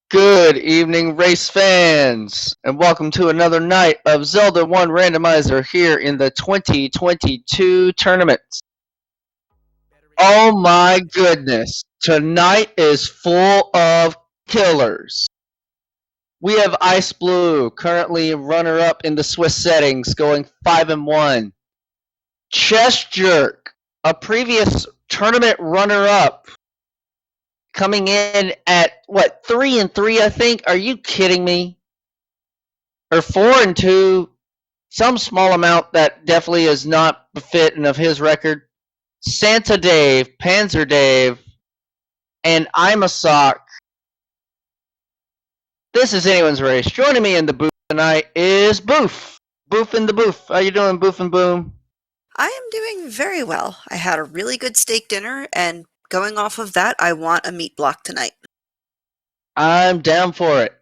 Good evening, race fans, and welcome to another night of Zelda 1 Randomizer here in the 2022 tournament. Oh my goodness, tonight is full of killers. We have xiceblue, currently runner-up in the Swiss settings, going 5-1. chessjerk, a previous tournament runner-up, coming in at what 3-3, I think. Are you kidding me? Or 4-2, some small amount that definitely is not befitting of his record. SantaDave, PanzerDave, and imasock. This is anyone's race. Joining me in the booth tonight is Boof. Boof in the booth. How you doing, Boof and Boom? I am doing very well. I had a really good steak dinner, and going off of that, I want a meat block tonight. I'm down for it.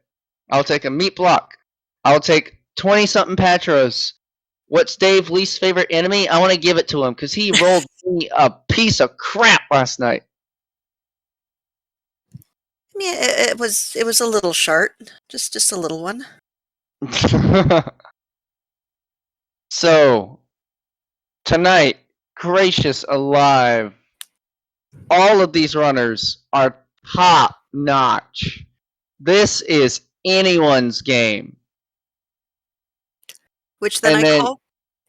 I'll take a meat block. I'll take 20-something Patros. What's Dave's least favorite enemy? I want to give it to him because he rolled me a piece of crap last night. I mean, it was a little short, just a little one. So, tonight, gracious alive, all of these runners are top notch. This is anyone's game. Which then And I then, call.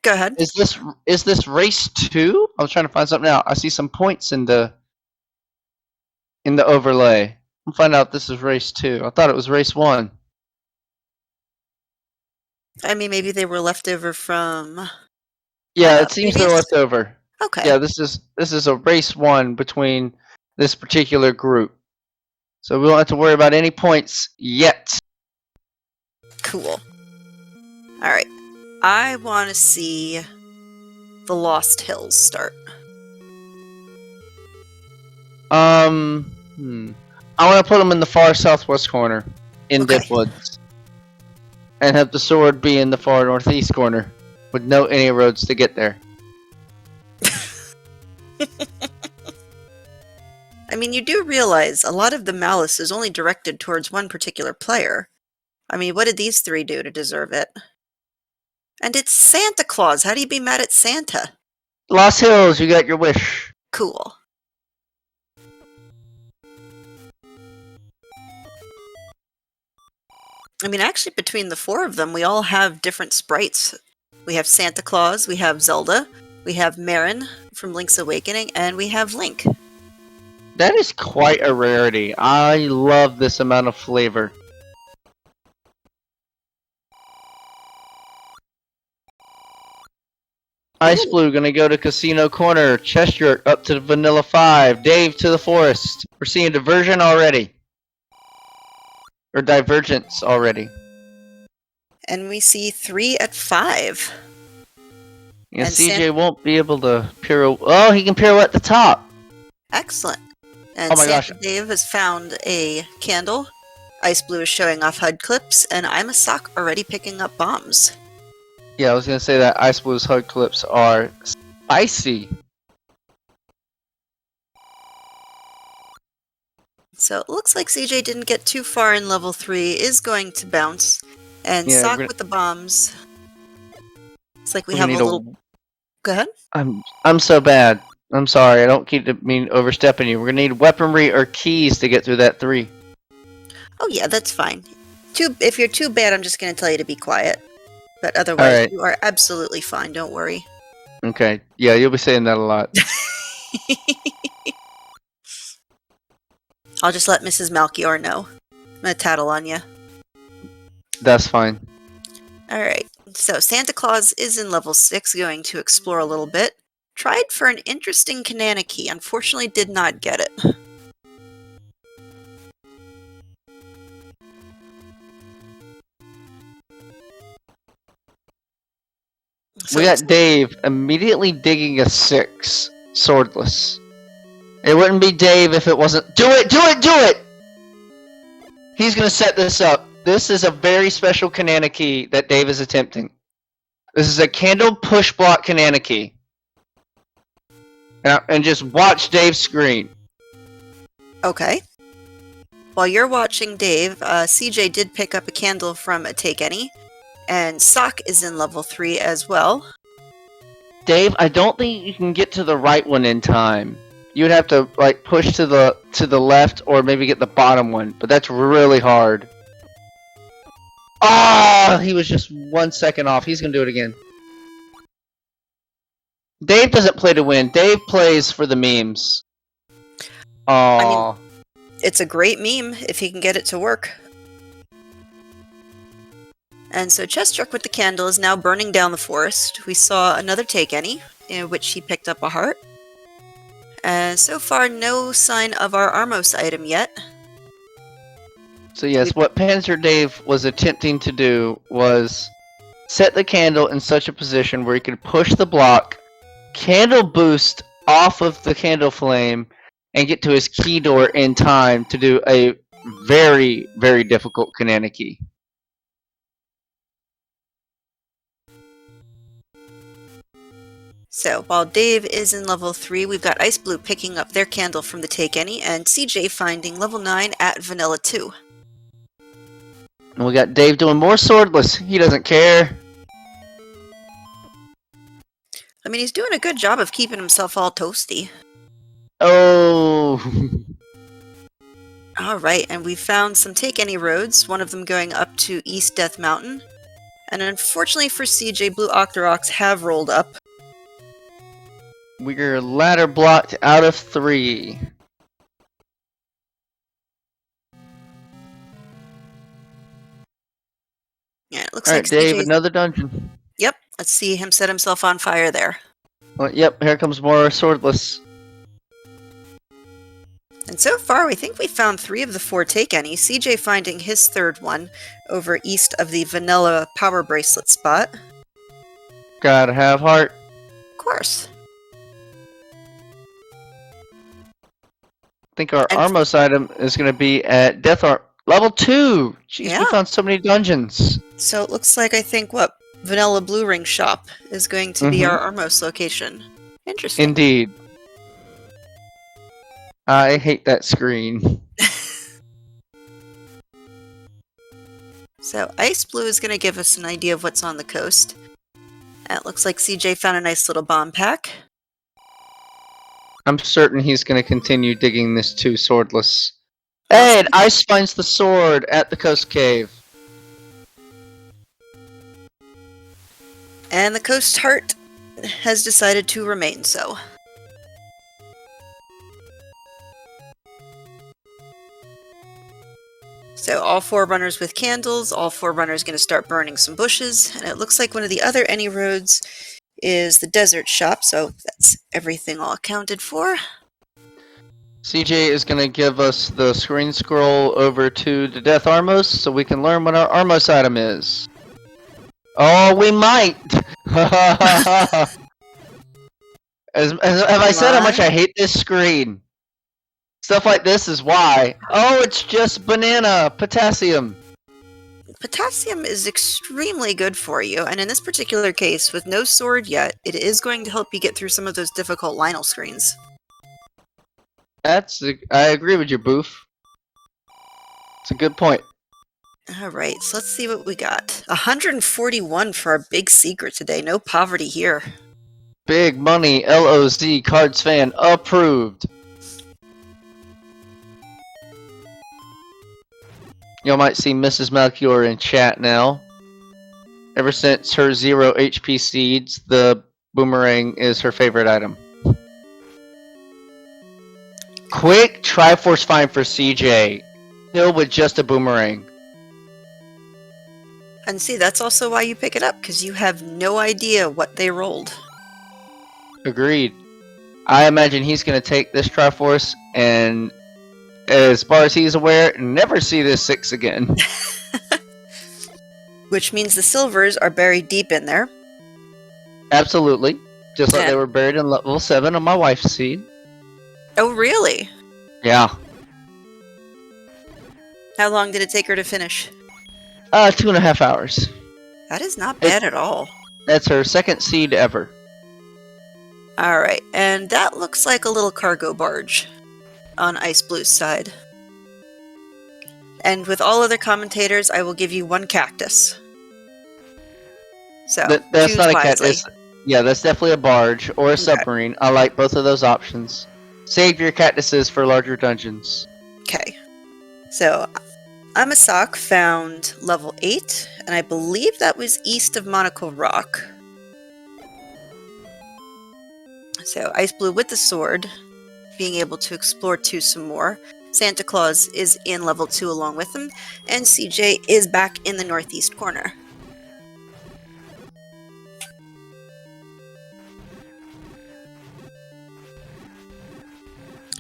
Go ahead. Is this race 2? I was trying to find something out. I see some points in the overlay. We'll find out if this is race 2. I thought it was race 1. I mean, maybe they were left over from. Yeah, it seems they're previous? left over. Okay. Yeah, this is a race 1 between this particular group. So we don't have to worry about any points yet. Cool. All right. I want to see the Lost Hills start. I want to put them in the far southwest corner, in Okay. Deadwoods. And have the sword be in the far northeast corner, with no any roads to get there. I mean, you do realize a lot of the malice is only directed towards one particular player. I mean, what did these three do to deserve it? And it's Santa Claus. How do you be mad at Santa? Lost Hills, you got your wish. Cool. I mean, actually, between the four of them, we all have different sprites. We have Santa Claus, we have Zelda, we have Marin from Link's Awakening, and we have Link. That is quite a rarity. I love this amount of flavor. xiceblue gonna go to Casino Corner. chessjerk up to Vanilla 5. Dave to the Forest. We're seeing diversion already. Or divergence already. And we see 3 at 5. Yeah, And CJ won't be able to pirouette. Oh, he can pirouette the top. Excellent. And Oh my gosh. SantaDave has found a candle. xiceblue is showing off HUD clips, and imasock already picking up bombs. Yeah, I was gonna say that xiceBlue's HUD clips are spicy. So it looks like CJ didn't get too far in level 3, is going to bounce. And Yeah, Sock we're- with the bombs. It's like we We're have a gonna need little... Go ahead. I'm so bad. I'm sorry. I don't keep mean overstepping you. We're gonna need weaponry or keys to get through that 3. Oh yeah, that's fine. If you're too bad, I'm just going to tell you to be quiet. But otherwise, Alright. you are absolutely fine, don't worry. Okay. Yeah, you'll be saying that a lot. I'll just let Mrs. Malchior know. I'm going to tattle on you. That's fine. Alright, so Santa Claus is in level 6, going to explore a little bit. Tried for an interesting Kanana key, unfortunately did not get it. So We got Dave immediately digging a 6, swordless. It wouldn't be Dave if it wasn't. Do it! Do it! Do it! He's gonna set this up. This is a very special Kanana key that Dave is attempting. This is a candle push block Kanana key. And just watch Dave's screen. Okay. while you're watching Dave, CJ did pick up a candle from a Take Any, and Sock is in level 3 as well. Dave, I don't think you can get to the right one in time. You would have to like push to the left or maybe get the bottom one, but that's really hard. Ah, he was just 1 second off. He's gonna do it again. Dave doesn't play to win. Dave plays for the memes. Aww. I mean, it's a great meme if he can get it to work. And so chessjerk with the candle is now burning down the forest. We saw another Take Any, in which he picked up a heart. And so far, no sign of our Armos item yet. So yes, what Panzer Dave was attempting to do was set the candle in such a position where he could push the block, candle boost off of the candle flame, and get to his key door in time to do a very, very difficult Kananaki. So, while Dave is in level 3, we've got xiceblue picking up their candle from the Take Any, and CJ finding level 9 at Vanilla 2. And we got Dave doing more swordless. He doesn't care. I mean, he's doing a good job of keeping himself all toasty. Oh. Alright, and we found some Take Any roads, one of them going up to East Death Mountain. And unfortunately for CJ, blue Octoroks have rolled up. We're ladder blocked out of 3. Yeah, it looks All like right, Dave, CJ's... another dungeon. Yep, let's see him set himself on fire there. Well, yep, here comes more swordless. And so far, we think we found 3 of the 4 Take Any, CJ finding his 3rd one over east of the Vanilla Power Bracelet spot. Gotta have heart. Of course. I think our Armos item is going to be at Death Arm level 2. Jeez, Yeah. we found so many dungeons. So it looks like I think Vanilla Blue Ring Shop is going to be our Armos location. Interesting. Indeed. I hate that screen. So xiceblue is going to give us an idea of what's on the coast. It looks like CJ found a nice little bomb pack. I'm certain he's going to continue digging this 2 swordless. And Ice finds the sword at the coast cave. And the coast heart has decided to remain so. So all 4 runners with candles, all 4 runners going to start burning some bushes, and it looks like one of the other Any roads is the desert shop, so that's everything all accounted for. CJ is going to give us the screen scroll over to the Death Armos so we can learn what our Armos item is. Oh, we might! Have I said how much I hate this screen? Stuff like this is why. Oh, it's just banana potassium. Potassium is extremely good for you, and in this particular case, with no sword yet, it is going to help you get through some of those difficult Lionel screens. I agree with you, Boof. It's a good point. Alright, so let's see what we got. 141 for our big secret today. No poverty here. Big money, LOZ, Cards fan, approved. You might see Mrs. Melchior in chat now. Ever since her 0 HP seeds, the boomerang is her favorite item. Quick Triforce find for CJ. Kill with just a boomerang. And see, that's also why you pick it up, because you have no idea what they rolled. Agreed. I imagine he's going to take this Triforce and, as far as he's aware, never see this 6 again. Which means the silvers are buried deep in there. Absolutely. Just like they were buried in level 7 on my wife's seed. Oh, really? Yeah. How long did it take her to finish? 2.5 hours. That is not bad at all. That's her 2nd seed ever. Alright, and that looks like a little cargo barge on xiceplue's side. And with all other commentators, I will give you 1 cactus. So, That's choose not a wisely. cactus. Yeah, that's definitely a barge or a Okay. submarine. I like both of those options. Save your cactuses for larger dungeons. Okay. So, imasock found level 8, and I believe that was east of Monocle Rock. So, xiceblue with the sword, being able to explore 2 some more. Santa Claus is in level 2 along with him, and CJ is back in the northeast corner.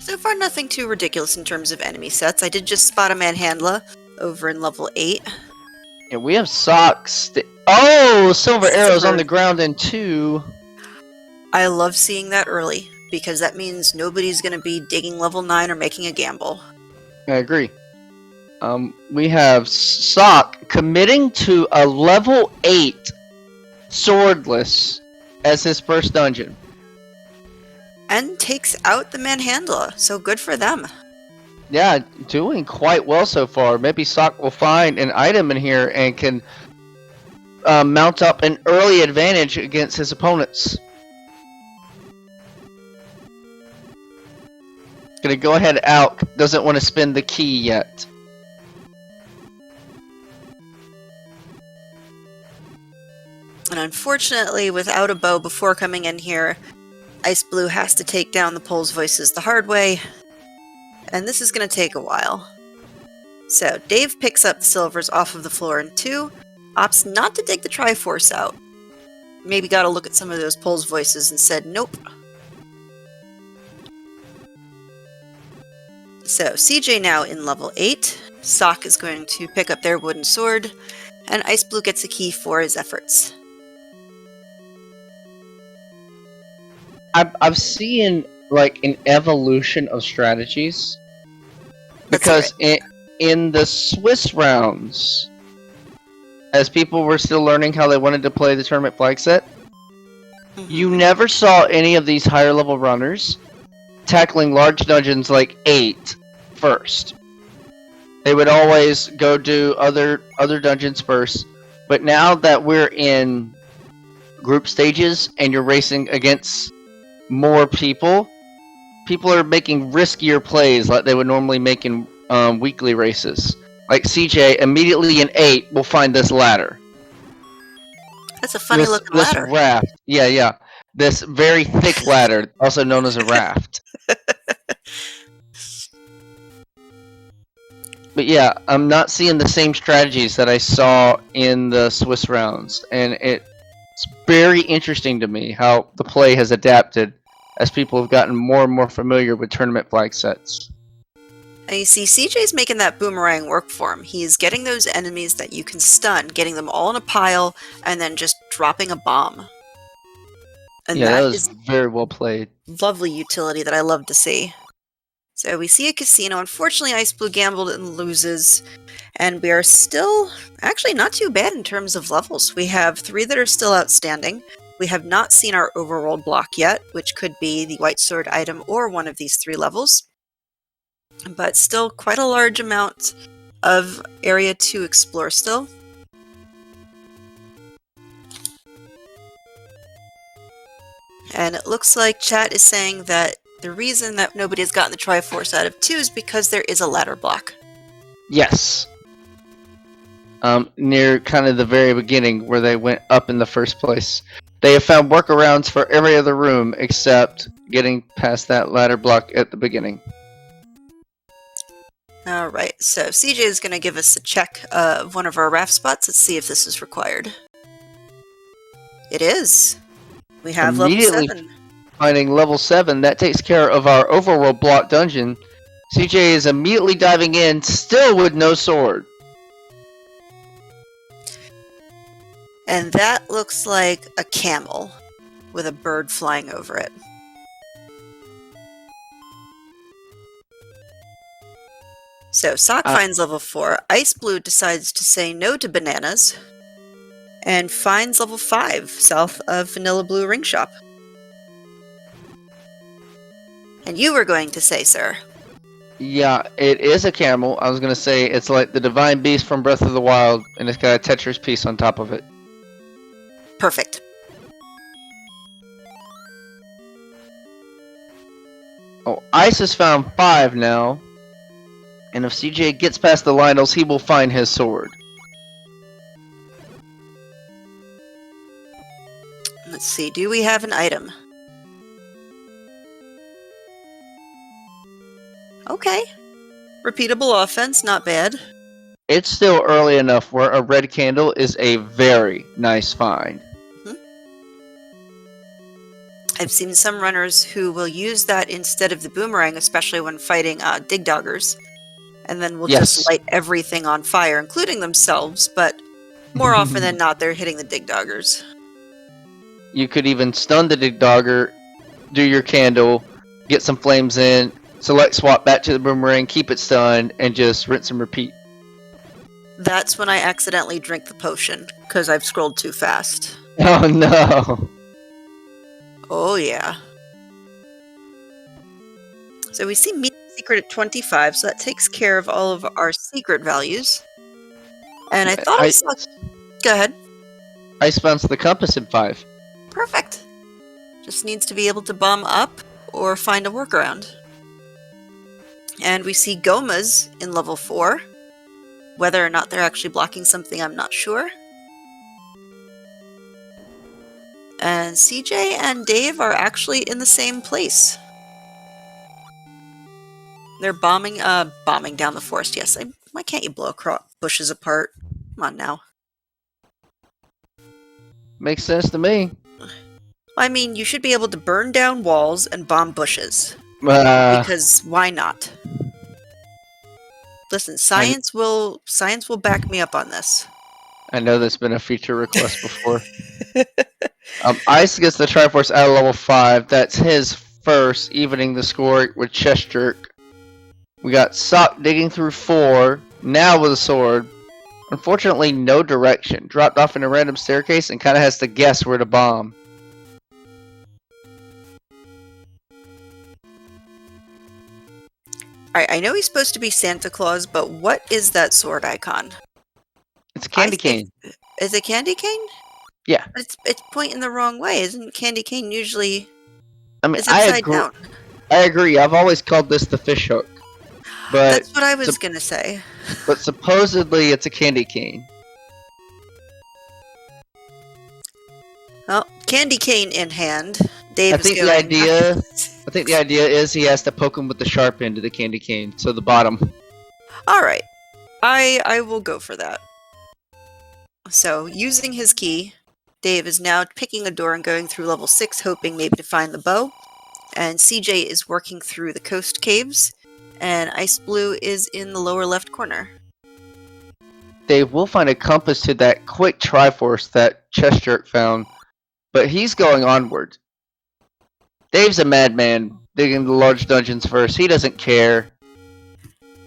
So far, nothing too ridiculous in terms of enemy sets. I did just spot a manhandla over in level 8. Yeah, we have socks. Oh, silver arrows on Silver. the ground in 2. I love seeing that early, because that means nobody's going to be digging level 9 or making a gamble. I agree. We have Sock committing to a level 8 swordless as his first dungeon. And takes out the manhandla, so good for them. Yeah, doing quite well so far. Maybe Sock will find an item in here and can mount up an early advantage against his opponents. Gonna go ahead out. Doesn't want to spend the key yet. And unfortunately, without a bow before coming in here, xiceblue has to take down the Pole's voices the hard way, and this is going to take a while. So Dave picks up the silvers off of the floor in 2, opts not to dig the Triforce out. Maybe got a look at some of those Pole's voices and said nope. So CJ now in level 8, Sock is going to pick up their wooden sword, and xiceblue gets a key for his efforts. I've seen like an evolution of strategies because in the Swiss rounds, as people were still learning how they wanted to play the tournament flag set, you never saw any of these higher level runners tackling large dungeons like 8 first. They would always go do other dungeons first. But now that we're in group stages and you're racing against more people are making riskier plays like they would normally make in weekly races. Like CJ immediately in 8 will find this ladder. That's a funny looking ladder. This raft. Yeah. This very thick ladder, also known as a raft. But yeah, I'm not seeing the same strategies that I saw in the Swiss rounds, and it's very interesting to me how the play has adapted as people have gotten more and more familiar with tournament flag sets. And you see, CJ's making that boomerang work for him. He's getting those enemies that you can stun, getting them all in a pile, and then just dropping a bomb. And yeah, that was is very well played. Lovely utility that I love to see. So we see a casino. Unfortunately, xiceblue gambled and loses. And we are still actually not too bad in terms of levels. We have 3 that are still outstanding. We have not seen our Overworld block yet, which could be the White Sword item or one of these 3 levels. But still quite a large amount of area to explore still. And it looks like chat is saying that the reason that nobody has gotten the Triforce out of 2 is because there is a ladder block. Yes. Near kind of the very beginning where they went up in the first place. They have found workarounds for every other room except getting past that ladder block at the beginning. Alright, so CJ is going to give us a check of one of our raft spots. Let's see if this is required. It is. We have level 7. Finding level 7, that takes care of our Overworld block dungeon. CJ is immediately diving in, still with no sword. And that looks like a camel with a bird flying over it. So Sock finds level 4. xiceblue decides to say no to bananas and finds level 5 south of Vanilla Blue Ring Shop. And you were going to say, sir. Yeah, it is a camel. I was gonna say it's like the divine beast from Breath of the Wild, and it's got a Tetris piece on top of it. Perfect. Oh, Ice has found 5 now, and if CJ gets past the Lionels, he will find his sword. Let's see, do we have an item? Okay. Repeatable offense, not bad. It's still early enough where a red candle is a very nice find. I've seen some runners who will use that instead of the boomerang, especially when fighting dig doggers, and then will Yes. just light everything on fire, including themselves, but more often than not, they're hitting the dig doggers. You could even stun the Dig Dogger, do your candle, get some flames in, select swap back to the boomerang, keep it stunned, and just rinse and repeat. That's when I accidentally drink the potion, because I've scrolled too fast. Oh no! Oh yeah. So we see medium secret at 25, so that takes care of all of our secret values. And I thought I saw... Go ahead. Ice found the compass in 5. Perfect. Just needs to be able to bomb up or find a workaround. And we see Gomas in level 4. Whether or not they're actually blocking something, I'm not sure. And CJ and Dave are actually in the same place. They're bombing down the forest. Yes, why can't you blow bushes apart? Come on now. Makes sense to me. I mean, you should be able to burn down walls and bomb bushes. Because why not? Listen, science will back me up on this. I know there's been a feature request before. Ice gets the Triforce out of level 5. That's his first, evening the score with chessjerk. We got Sock digging through 4, now with a sword. Unfortunately, no direction. Dropped off in a random staircase and kind of has to guess where to bomb. Alright, I know he's supposed to be Santa Claus, but what is that sword icon? It's a candy cane. Is it candy cane? Yeah. It's pointing the wrong way. Isn't candy cane usually... I mean, it's upside down. I agree. I've always called this the fish hook. But that's what I was gonna say. But supposedly it's a candy cane. Well, candy cane in hand. I think the idea is he has to poke him with the sharp end of the candy cane, so the bottom. Alright. I will go for that. So, using his key, Dave is now picking a door and going through level 6, hoping maybe to find the bow. And CJ is working through the coast caves, and xiceblue is in the lower left corner. Dave will find a compass to that quick Triforce that chessjerk found, but he's going onward. Dave's a madman, digging the large dungeons first. He doesn't care.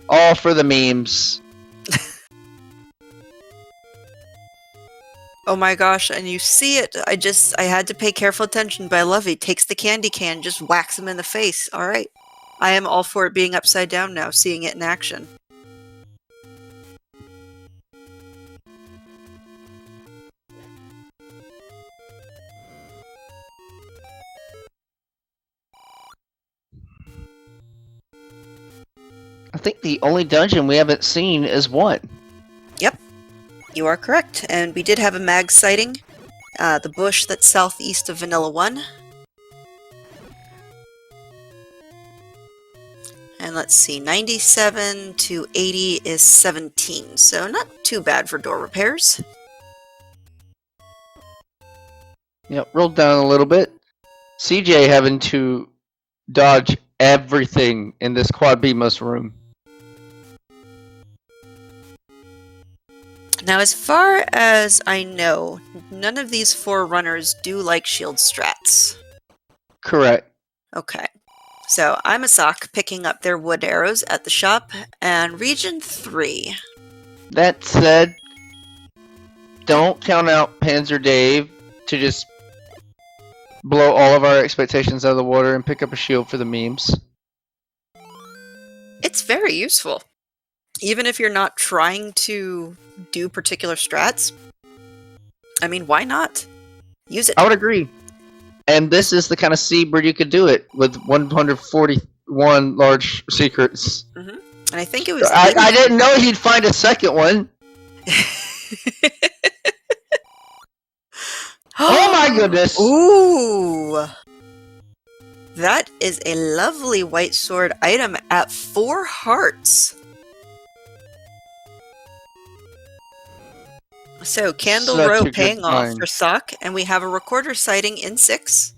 All for the memes. Oh my gosh, and you see it. I had to pay careful attention, but I love it. He takes the candy can, just whacks him in the face. Alright. I am all for it being upside down now, seeing it in action. I think the only dungeon we haven't seen is 1. Yep. You are correct, and we did have a mag sighting. The bush that's southeast of Vanilla 1. And let's see, 97 to 80 is 17, so not too bad for door repairs. Yep, rolled down a little bit. CJ having to dodge everything in this Quad BMOS room. Now, as far as I know, none of these 4 runners do like shield strats. Correct. Okay. So, imasock picking up their wood arrows at the shop, and region 3. That said, don't count out Panzer Dave to just blow all of our expectations out of the water and pick up a shield for the memes. It's very useful. Even if you're not trying to do particular strats, I mean, why not? Use it. I would agree. And this is the kind of seed where you could do it with 141 large secrets. And I think it was. I didn't know he'd find a second one. Oh my goodness! Ooh! That is a lovely white sword item at 4 hearts. So, Candle Such Row a good paying off find. for Sock, and we have a recorder sighting in 6.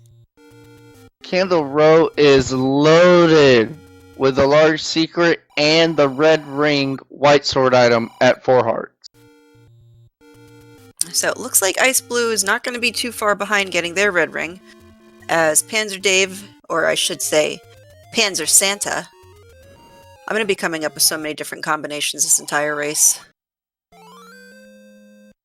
Candle Row is loaded with a large secret and the red ring white sword item at 4 hearts. So it looks like xiceblue is not going to be too far behind getting their red ring, as SantaDave, or I should say, Panzer Santa. I'm going to be coming up with so many different combinations this entire race.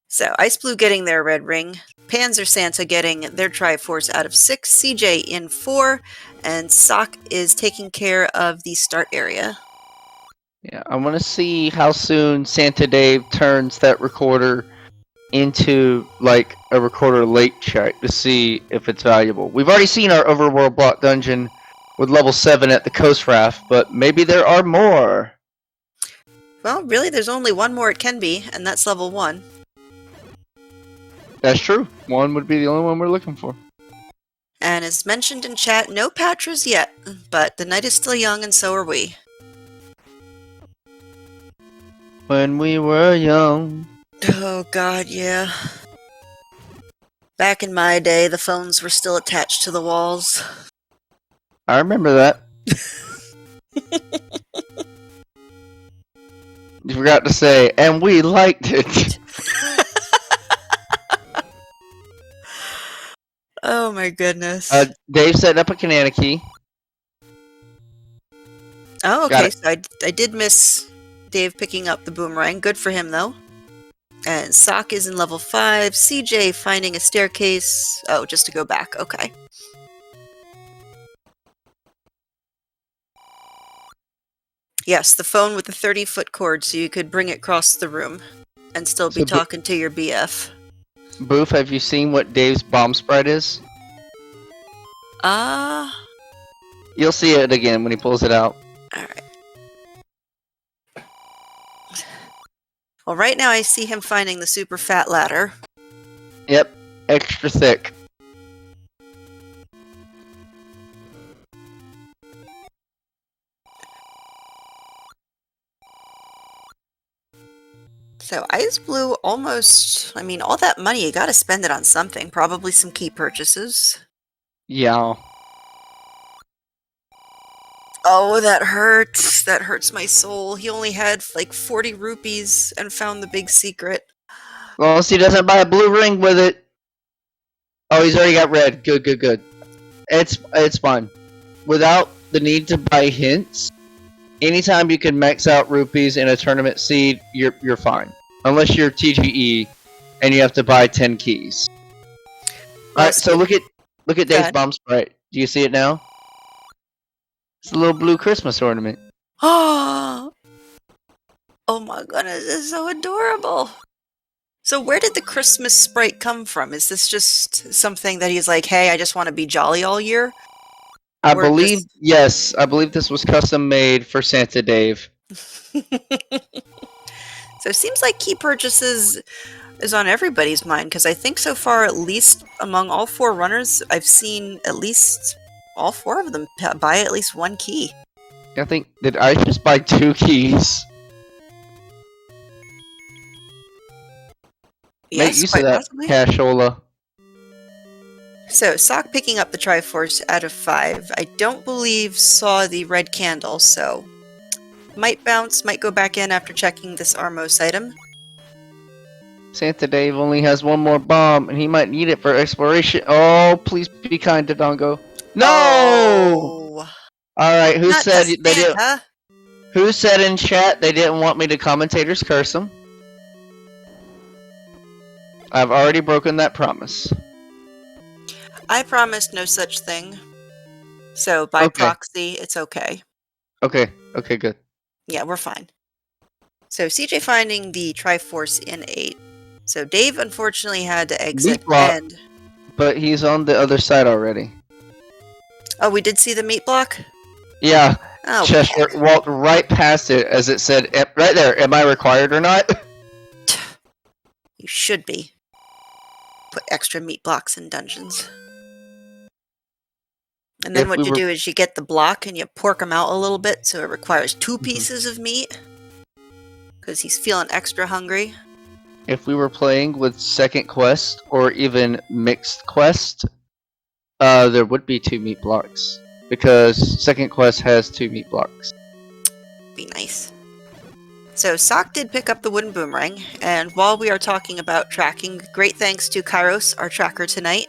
So xiceblue getting their red ring, Panzer Santa getting their Triforce out of 6, CJ in 4, and Sock is taking care of the start area. Yeah, I want to see how soon SantaDave turns that recorder into like a recorder late check to see if it's valuable. We've already seen our Overworld block dungeon with level 7 at the Coast Raft, but maybe there are more. Well, really, there's only one more it can be, and that's level 1. That's true. 1 would be the only one we're looking for. And as mentioned in chat, no Patras yet, but the night is still young and so are we. When we were young. Oh god, yeah. Back in my day, the phones were still attached to the walls. I remember that. You forgot to say, and we liked it. Oh my goodness. Dave set up a Canana key. Oh, Got okay, it. so I did miss Dave picking up the boomerang. Good for him, though. And Sock is in level 5. CJ finding a staircase. Oh, just to go back. Okay. Yes, the phone with the 30-foot cord so you could bring it across the room and still be So talking to your BF. Boof, have you seen what Dave's bomb sprite is? You'll see it again when he pulls it out. Alright. Well, right now I see him finding the super fat ladder. Yep, extra thick. So xiceblue almost, I mean, all that money, you gotta spend it on something. Probably some key purchases. Yeah. Oh, that hurts. That hurts my soul. He only had like 40 rupees and found the big secret. Well, he doesn't buy a blue ring with it. Oh, he's already got red. Good, good, good. It's fine. Without the need to buy hints, anytime you can max out rupees in a tournament seed, you're fine. Unless you're TGE and you have to buy 10 keys. Alright, so look at Dave's bomb sprite. Do you see it now? It's a little blue Christmas ornament. Oh my goodness, this is so adorable. So where did the Christmas sprite come from? Is this just something that he's like, hey, I just want to be jolly all year? I believe this was custom made for SantaDave. So it seems like key purchases is on everybody's mind, because I think so far, at least among all 4 runners, I've seen at least all 4 of them buy at least 1 key. I think, did I just buy 2 keys? Yes, Make use quite of that, possibly. cashola. So, Sock picking up the Triforce out of 5. I don't believe saw the red candle, so might bounce, might go back in after checking this Armos item. SantaDave only has 1 more bomb, and he might need it for exploration. Oh, please be kind to Dongo. No! Oh, Alright, who not said to they didn't? Santa. Who said in chat they didn't want me to commentators curse them? I've already broken that promise. I promised no such thing. So, by Okay. proxy, it's okay. Okay, good. Yeah, we're fine. So CJ finding the Triforce in 8. So Dave unfortunately had to exit Meat block, and... but he's on the other side already. Oh, we did see the meat block? Yeah, Oh, chessjerk heck. walked right past it as it said, right there, am I required or not? You should be. Put extra meat blocks in dungeons. And then If what we you were do is you get the block and you pork them out a little bit so it requires 2 pieces of meat. Because he's feeling extra hungry. if we were playing with second quest or even mixed quest, there would be 2 meat blocks because second quest has 2 meat blocks. Be nice. So Sock did pick up the wooden boomerang, and while we are talking about tracking, great thanks to Kairos, our tracker tonight,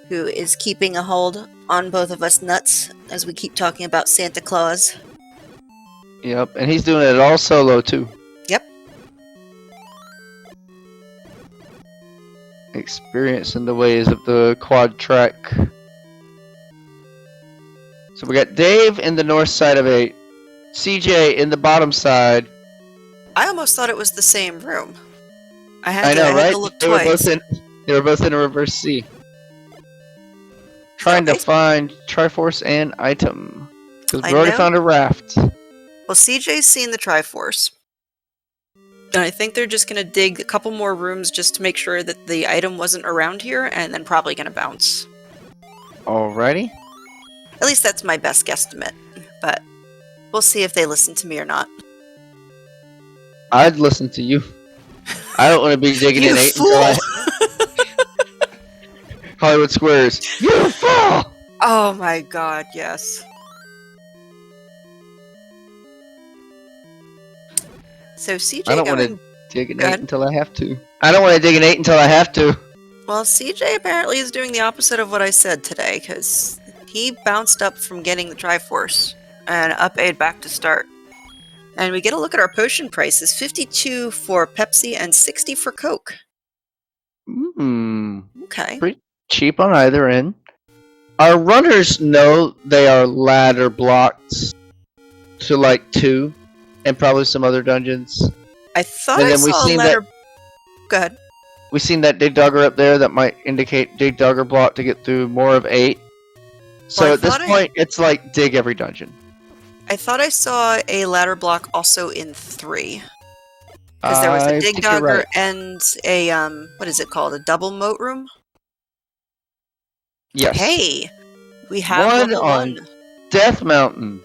who is keeping a hold on both of us nuts as we keep talking about Santa Claus. Yep, and he's doing it all solo too. Yep. Experience in the ways of the quad track. So we got Dave in the north side of 8, CJ in the bottom side. I almost thought it was the same room. I I had know, right? to look They were twice. both in a reverse C. Trying to find Triforce and item. Because we already found a raft. Well, CJ's seen the Triforce. And I think they're just going to dig a couple more rooms just to make sure that the item wasn't around here, and then probably going to bounce. Alrighty. At least that's my best guesstimate. But we'll see if they listen to me or not. I'd listen to you. I don't want to be digging in 8 until I... Hollywood Squares. You fool! Oh my god, yes. So CJ I don't want to dig in 8 until I have to. I don't want to dig in 8 until I have to. Well, CJ apparently is doing the opposite of what I said today, because he bounced up from getting the Triforce and up 8 back to start. And we get a look at our potion prices, 52 for Pepsi and 60 for Coke. Okay. Pretty cheap on either end. Our runners know they are ladder blocked to like 2 and probably some other dungeons. I thought I saw a ladder... Go ahead. We've seen that dig dogger up there that might indicate dig dogger block to get through more of 8. So well, at this point, it's like dig every dungeon. I thought I saw a ladder block also in 3. Because there was a dig dogger and a, what is it called? A double moat room? Yes. Hey! We have one on Death Mountain.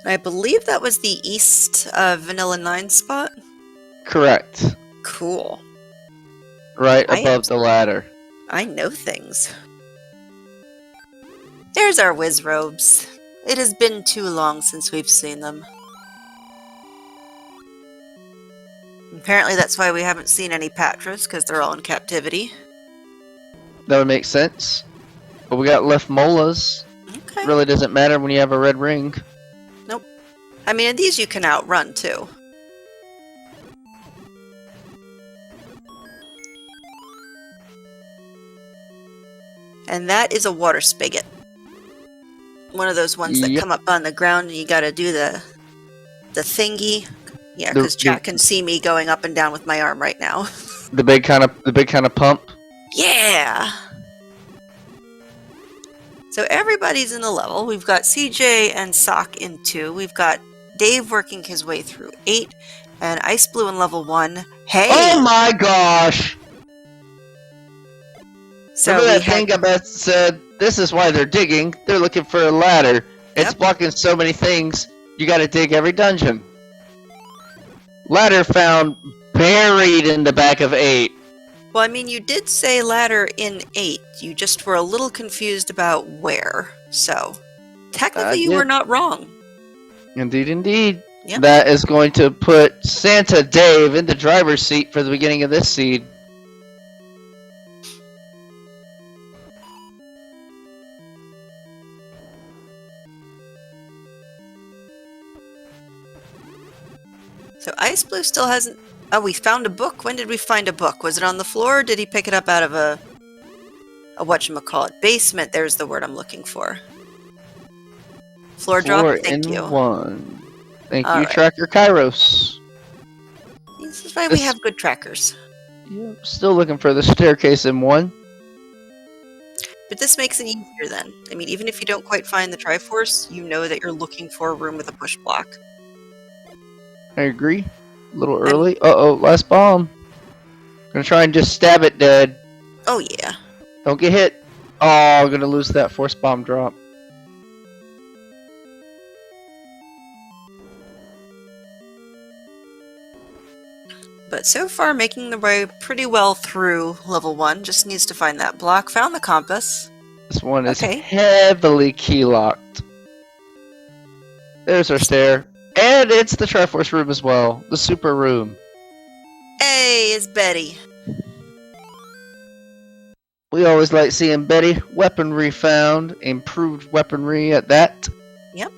I believe that was the East Vanilla 9 spot? Correct. Cool. Right above the ladder. I know things. There's our whiz robes. It has been too long since we've seen them. Apparently that's why we haven't seen any Patras, because they're all in captivity. That would make sense. But we got left molas. Okay. Really doesn't matter when you have a red ring. Nope. I mean, these you can outrun, too. And that is a water spigot. One of those ones that come up on the ground and you gotta do the thingy. Yeah, because chat can see me going up and down with my arm right now. The big kind of pump. Yeah. So everybody's in the level. We've got CJ and Sock in 2. We've got Dave working his way through 8, and xiceblue in level 1. Hey! Oh my gosh! So remember that thing about said, this is why they're digging. They're looking for a ladder. It's blocking so many things. You gotta dig every dungeon. Ladder found buried in the back of 8. Well, I mean, you did say ladder in 8. You just were a little confused about where. So, technically you were not wrong. Indeed, indeed. Yep. That is going to put SantaDave in the driver's seat for the beginning of this seed. So xiceblue still hasn't... Oh, we found a book? When did we find a book? Was it on the floor, or did he pick it up out of a whatchamacallit? Basement, there's the word I'm looking for. Floor drop, thank you. 1. Thank All you, right. Tracker Kairos. This is why we have good trackers. Yeah, still looking for the staircase in 1. But this makes it easier then. I mean, even if you don't quite find the Triforce, you know that you're looking for a room with a push block. I agree. A little early. Uh-oh, last bomb. Gonna try and just stab it dead. Oh yeah. Don't get hit. Oh, gonna lose that force bomb drop. But so far, making the way pretty well through level 1. Just needs to find that block. Found the compass. This one is Okay. heavily key locked. There's our stair. And it's the Triforce room as well. The super room. Hey, it's Betty. We always like seeing Betty. Weaponry found. Improved weaponry at that. Yep.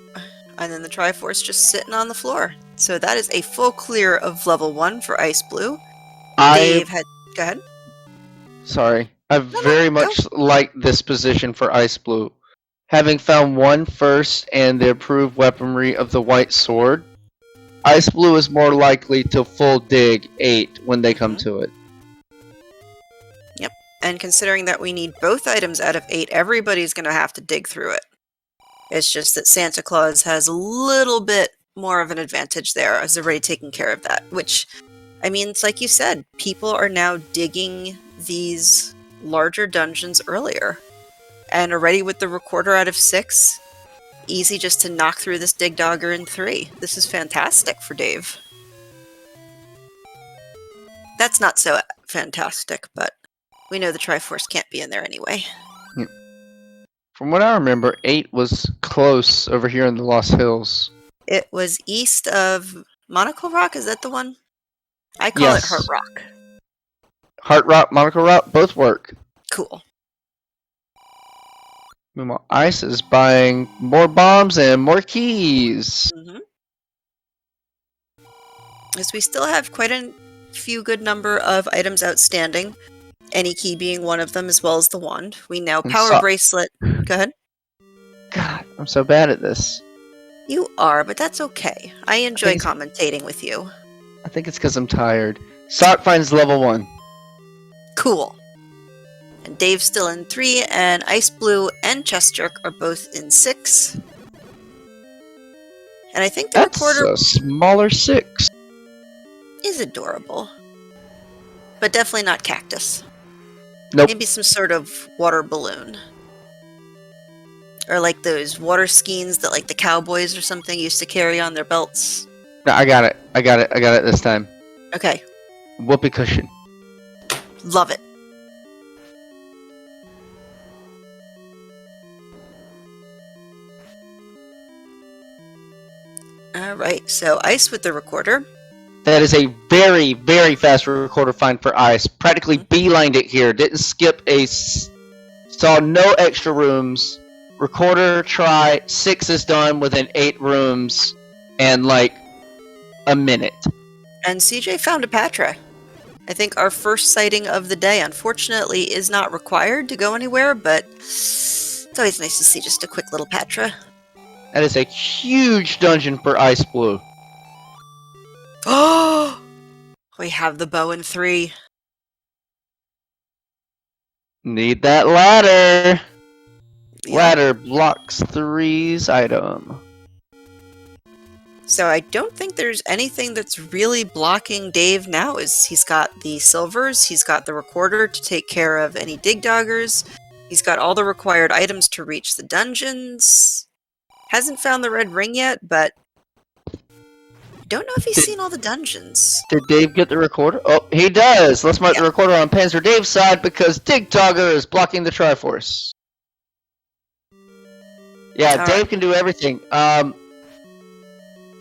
And then the Triforce just sitting on the floor. So that is a full clear of level 1 for Ice Blue. Dave had... Go ahead. Sorry. I No, very go. much like this position for Ice Blue. Having found 1 first and the improved weaponry of the white sword, Ice Blue is more likely to full dig 8 when they come to it. Yep. And considering that we need both items out of 8, everybody's going to have to dig through it. It's just that Santa Claus has a little bit more of an advantage there, as they're already taking care of that. Which, I mean, it's like you said, people are now digging these larger dungeons earlier. And already with the recorder out of 6, easy just to knock through this dig dogger in 3. This is fantastic for Dave. That's not so fantastic, but we know the Triforce can't be in there anyway. From what I remember, 8 was close over here in the Lost Hills. It was east of Monocle Rock, is that the one? I call it Heart Rock. Heart Rock, Monocle Rock, both work. Cool. Meanwhile, Ice is buying more bombs and more keys. As we still have quite a few good number of items outstanding, any key being one of them, as well as the wand. We now power bracelet. Go ahead. God, I'm so bad at this. You are, but that's okay. I enjoy commentating with you. I think it's because I'm tired. Sock finds level 1. Cool. And Dave's still in 3, and Ice Blue and chessjerk are both in 6. And I think the recorder... That's a smaller 6. Is adorable. But definitely not cactus. Nope. Maybe some sort of water balloon. Or like those water skeins that like the cowboys or something used to carry on their belts. No, I got it. I got it this time. Okay. Whoopee cushion. Love it. Alright, so Ice with the recorder. That is a very, very fast recorder find for Ice. Practically beelined it here. Didn't skip a... Saw no extra rooms. Recorder try. 6 is done within 8 rooms. And like a minute. And CJ found a Patra. I think our first sighting of the day, unfortunately, is not required to go anywhere, but it's always nice to see just a quick little Patra. That is a huge dungeon for Ice Blue. Oh! We have the bow in 3. Need that ladder. Yeah. Ladder blocks 3's item. So I don't think there's anything that's really blocking Dave now. He's got the silvers, he's got the recorder to take care of any dig doggers, he's got all the required items to reach the dungeons. Hasn't found the red ring yet, but don't know if he's seen all the dungeons. Did Dave get the recorder? Oh, he does! Let's mark the recorder on Panzer Dave's side because Dig Dogger is blocking the Triforce. Yeah, All Dave right. can do everything.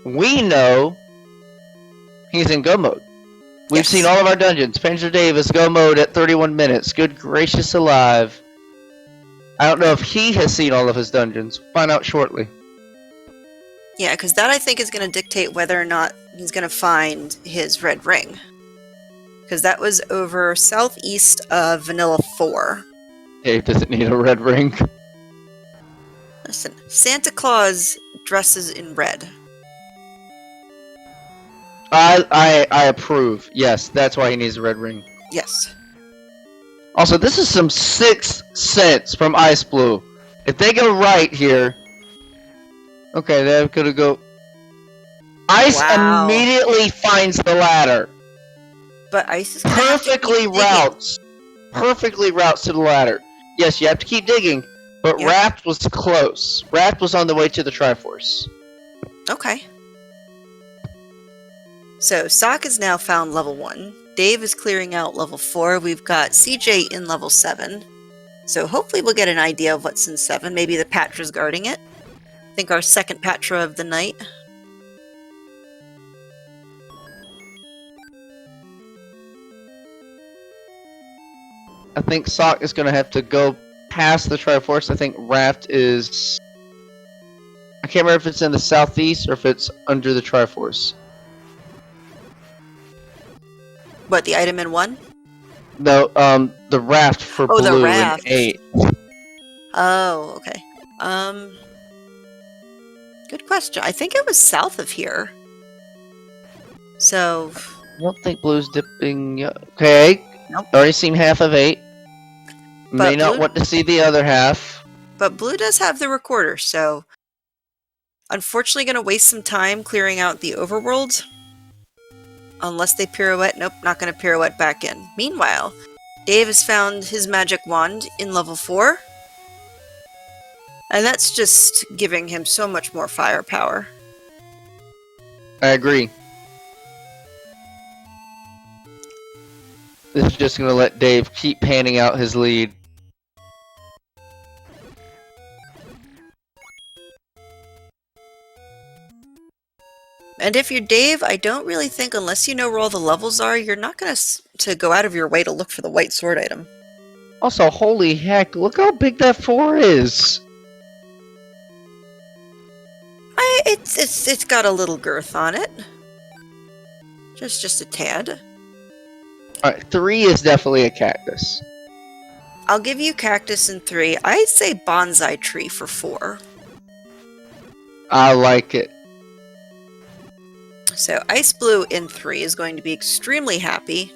We know he's in go mode. We've seen all of our dungeons. Panzer Dave is go mode at 31 minutes. Good gracious alive. I don't know if he has seen all of his dungeons. Find out shortly. Yeah, because that I think is going to dictate whether or not he's going to find his red ring. Because that was over southeast of Vanilla 4. Dave doesn't need a red ring. Listen, Santa Claus dresses in red. I approve. Yes, that's why he needs a red ring. Yes. Also, this is some 6 cents from xiceblue. If they go right here, okay, they're gonna go. Ice Wow. immediately finds the ladder. But Ice is gonna have to keep digging. Perfectly routes to the ladder. Yes, you have to keep digging, but Yep. Raft was close. Raft was on the way to the Triforce. Okay. So Sock has now found level 1. Dave is clearing out level 4. We've got CJ in level 7. So hopefully we'll get an idea of what's in 7. Maybe the Patra's guarding it. I think our second Patra of the night. I think Sock is going to have to go past the Triforce. I think Raft is... I can't remember if it's in the southeast or if it's under the Triforce. What, the item in 1? No, the Raft for Oh, the blue raft. in 8. Oh, okay. Good question. I think it was south of here. So... I don't think blue's dipping... Okay. Nope. Already seen half of 8. May not blue- want to see the other half. But blue does have the recorder, so... Unfortunately gonna waste some time clearing out the overworld. Unless they pirouette. Nope, not gonna pirouette back in. Meanwhile, Dave has found his magic wand in level 4. And that's just giving him so much more firepower. I agree. This is just going to let Dave keep panning out his lead. And if you're Dave, I don't really think, unless you know where all the levels are, you're not going to go out of your way to look for the white sword item. Also, holy heck, look how big that 4 is! It's got a little girth on it. Just a tad. Alright, 3 is definitely a cactus. I'll give you cactus in 3. I'd say bonsai tree for 4. I like it. So Ice Blue in 3 is going to be extremely happy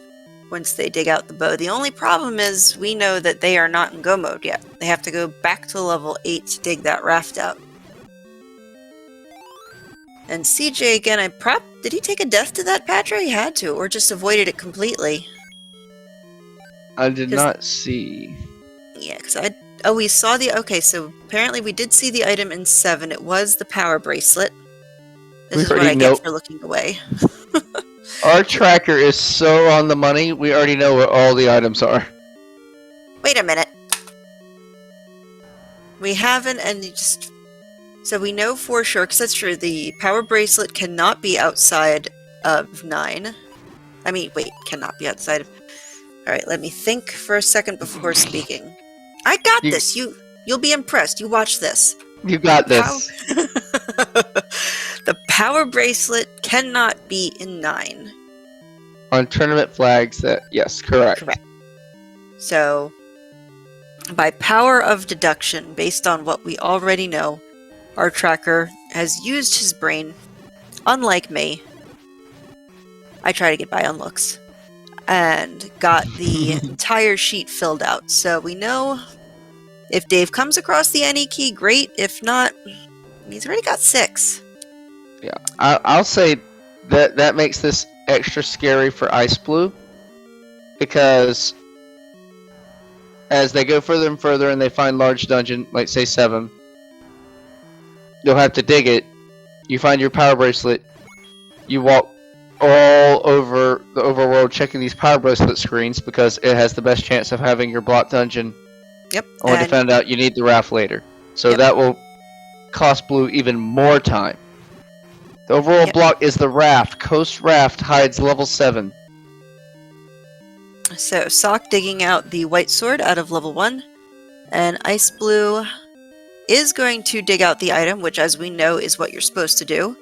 once they dig out the bow. The only problem is we know that they are not in go mode yet. They have to go back to level 8 to dig that raft out. And CJ again, did he take a death to that Patra? He had to, or just avoided it completely. I did not see. Yeah, because we saw okay, so apparently we did see the item in 7. It was the power bracelet. This is what I get for looking away. Our tracker is so on the money, we already know where all the items are. Wait a minute. We haven't, and you just... So we know for sure, because that's true, the power bracelet cannot be outside of 9. I mean, wait, cannot be outside of... Alright, let me think for a second before speaking. I got this! You'll be impressed. You watch this. You got this. The power bracelet cannot be in 9. On tournament flags, yes, correct. Correct. So, by power of deduction, based on what we already know, our tracker has used his brain, unlike me. I try to get by on looks. And got the entire sheet filled out. So we know if Dave comes across the NE key, great. If not, he's already got 6. Yeah, I'll say that makes this extra scary for xiceblue, because as they go further and further and they find large dungeon, like say 7, you'll have to dig it. You find your power bracelet. You walk all over the overworld checking these power bracelet screens because it has the best chance of having your block dungeon. Yep. Only to find out you need the raft later. So that will cost blue even more time. The overworld block is the raft. Coast raft hides level 7. So Sock digging out the white sword out of level 1. And Ice Blue is going to dig out the item, which as we know is what you're supposed to do.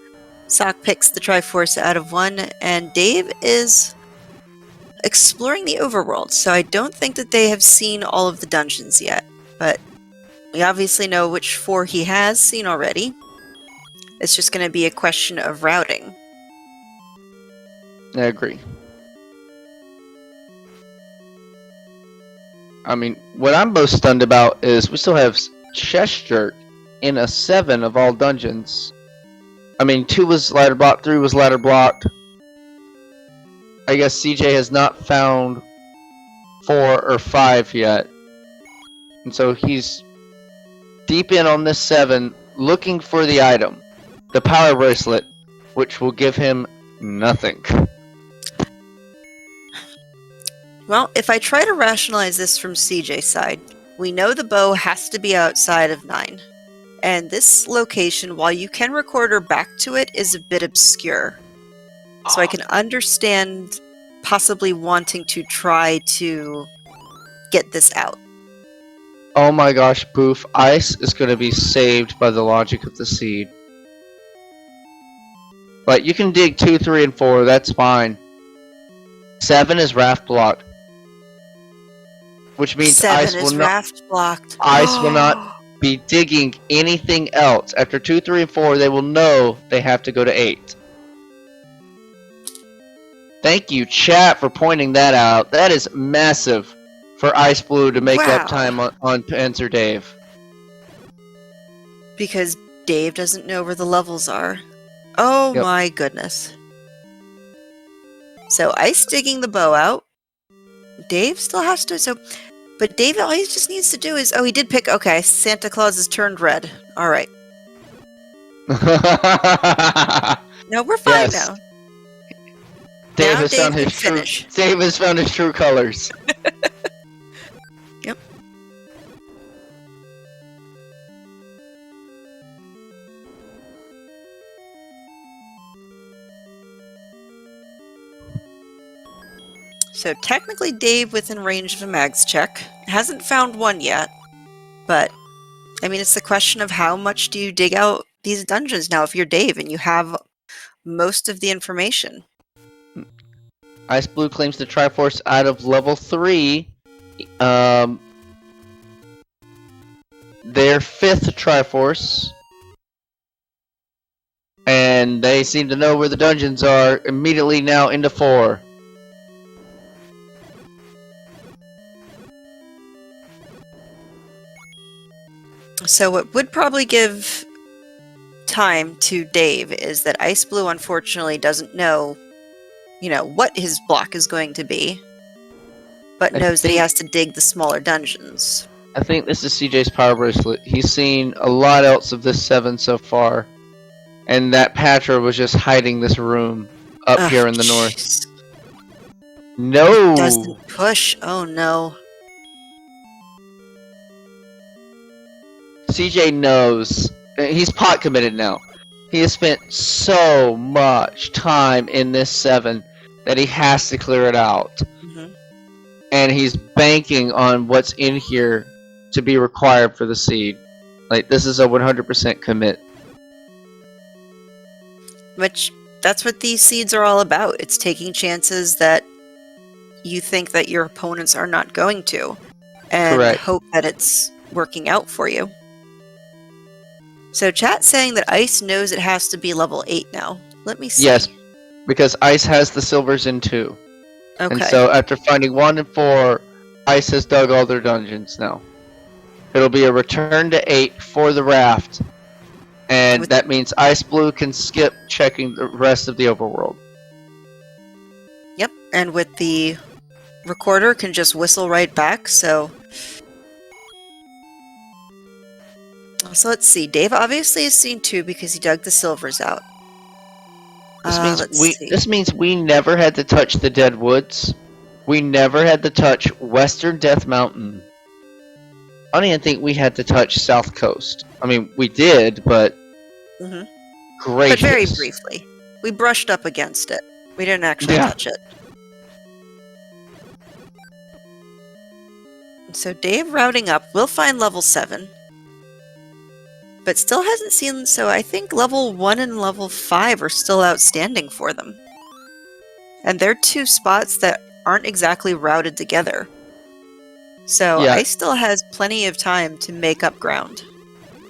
Sock picks the Triforce out of 1, and Dave is exploring the overworld. So I don't think that they have seen all of the dungeons yet, but we obviously know which 4 he has seen already. It's just going to be a question of routing. I agree. I mean, what I'm most stunned about is we still have chessjerk in a 7 of all dungeons. I mean, 2 was ladder blocked, 3 was ladder blocked. I guess CJ has not found 4 or 5 yet. And so he's deep in on this 7, looking for the item. The power bracelet, which will give him nothing. Well, if I try to rationalize this from CJ's side, we know the bow has to be outside of 9. And this location, while you can record her back to it, is a bit obscure. So I can understand possibly wanting to try to get this out. Oh my gosh, Boof. Ice is going to be saved by the logic of the seed. Like, you can dig 2, 3, and 4, that's fine. 7 is raft blocked. Which means 7 ice is will not, raft blocked. ice will not be digging anything else. After 2, 3, and 4, they will know they have to go to 8. Thank you, chat, for pointing that out. That is massive for xiceblue to make up time on SantaDave. Because Dave doesn't know where the levels are. Oh Yep. my goodness. So Ice digging the bow out. Dave still has to, but Dave, all he just needs to do is, he did pick, okay, Santa Claus has turned red. Alright. No, we're fine now. Dave Now has Dave found can his true. finish. Dave has found his true colors. Yep. So technically Dave within range of a mags check. Hasn't found one yet, but I mean, it's the question of how much do you dig out these dungeons now if you're Dave and you have most of the information. xiceblue claims the Triforce out of level 3. Their 5th Triforce. And they seem to know where the dungeons are immediately now into 4. So what would probably give time to Dave is that xiceblue unfortunately doesn't know, what his block is going to be, but knows that he has to dig the smaller dungeons. I think this is CJ's power bracelet. He's seen a lot else of this 7 so far. And that Patra was just hiding this room up here in the north. No! It doesn't push. Oh no. CJ knows. He's pot committed now. He has spent so much time in this 7 that he has to clear it out. Mm-hmm. And he's banking on what's in here to be required for the seed. Like, this is a 100% commit. Which, that's what these seeds are all about. It's taking chances that you think that your opponents are not going to. And Correct. Hope that it's working out for you. So chat's saying that Ice knows it has to be level 8 now. Let me see. Yes, because Ice has the silvers in 2. Okay. And so after finding 1 and 4, Ice has dug all their dungeons now. It'll be a return to 8 for the raft. And that means xiceblue can skip checking the rest of the overworld. Yep, and with the recorder can just whistle right back, so let's see. Dave obviously has seen 2 because he dug the silvers out. This means we never had to touch the Dead Woods. We never had to touch Western Death Mountain. I don't even think we had to touch South Coast. I mean, we did, but But very briefly. We brushed up against it. We didn't actually touch it. So Dave routing up will find level 7. But still hasn't seen, so I think level 1 and level 5 are still outstanding for them. And they're 2 spots that aren't exactly routed together. So Ice still has plenty of time to make up ground.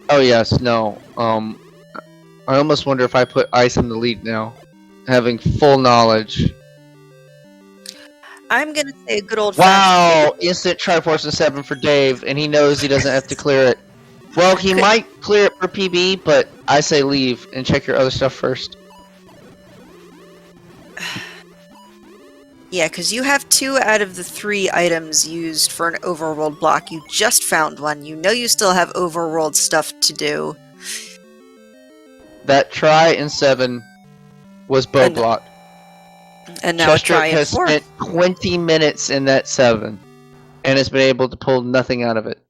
Oh yes, no. I almost wonder if I put Ice in the lead now, having full knowledge I'm gonna say a good old Wow! Instant Triforce and 7 for Dave, and he knows he doesn't have to clear it. Well, he might clear it for PB, but I say leave and check your other stuff first. Yeah, because you have 2 out of the 3 items used for an overworld block. You just found one. You know you still have overworld stuff to do. That try in 7 was bow block. And now chessjerk has 4. spent 20 minutes in that 7, and has been able to pull nothing out of it.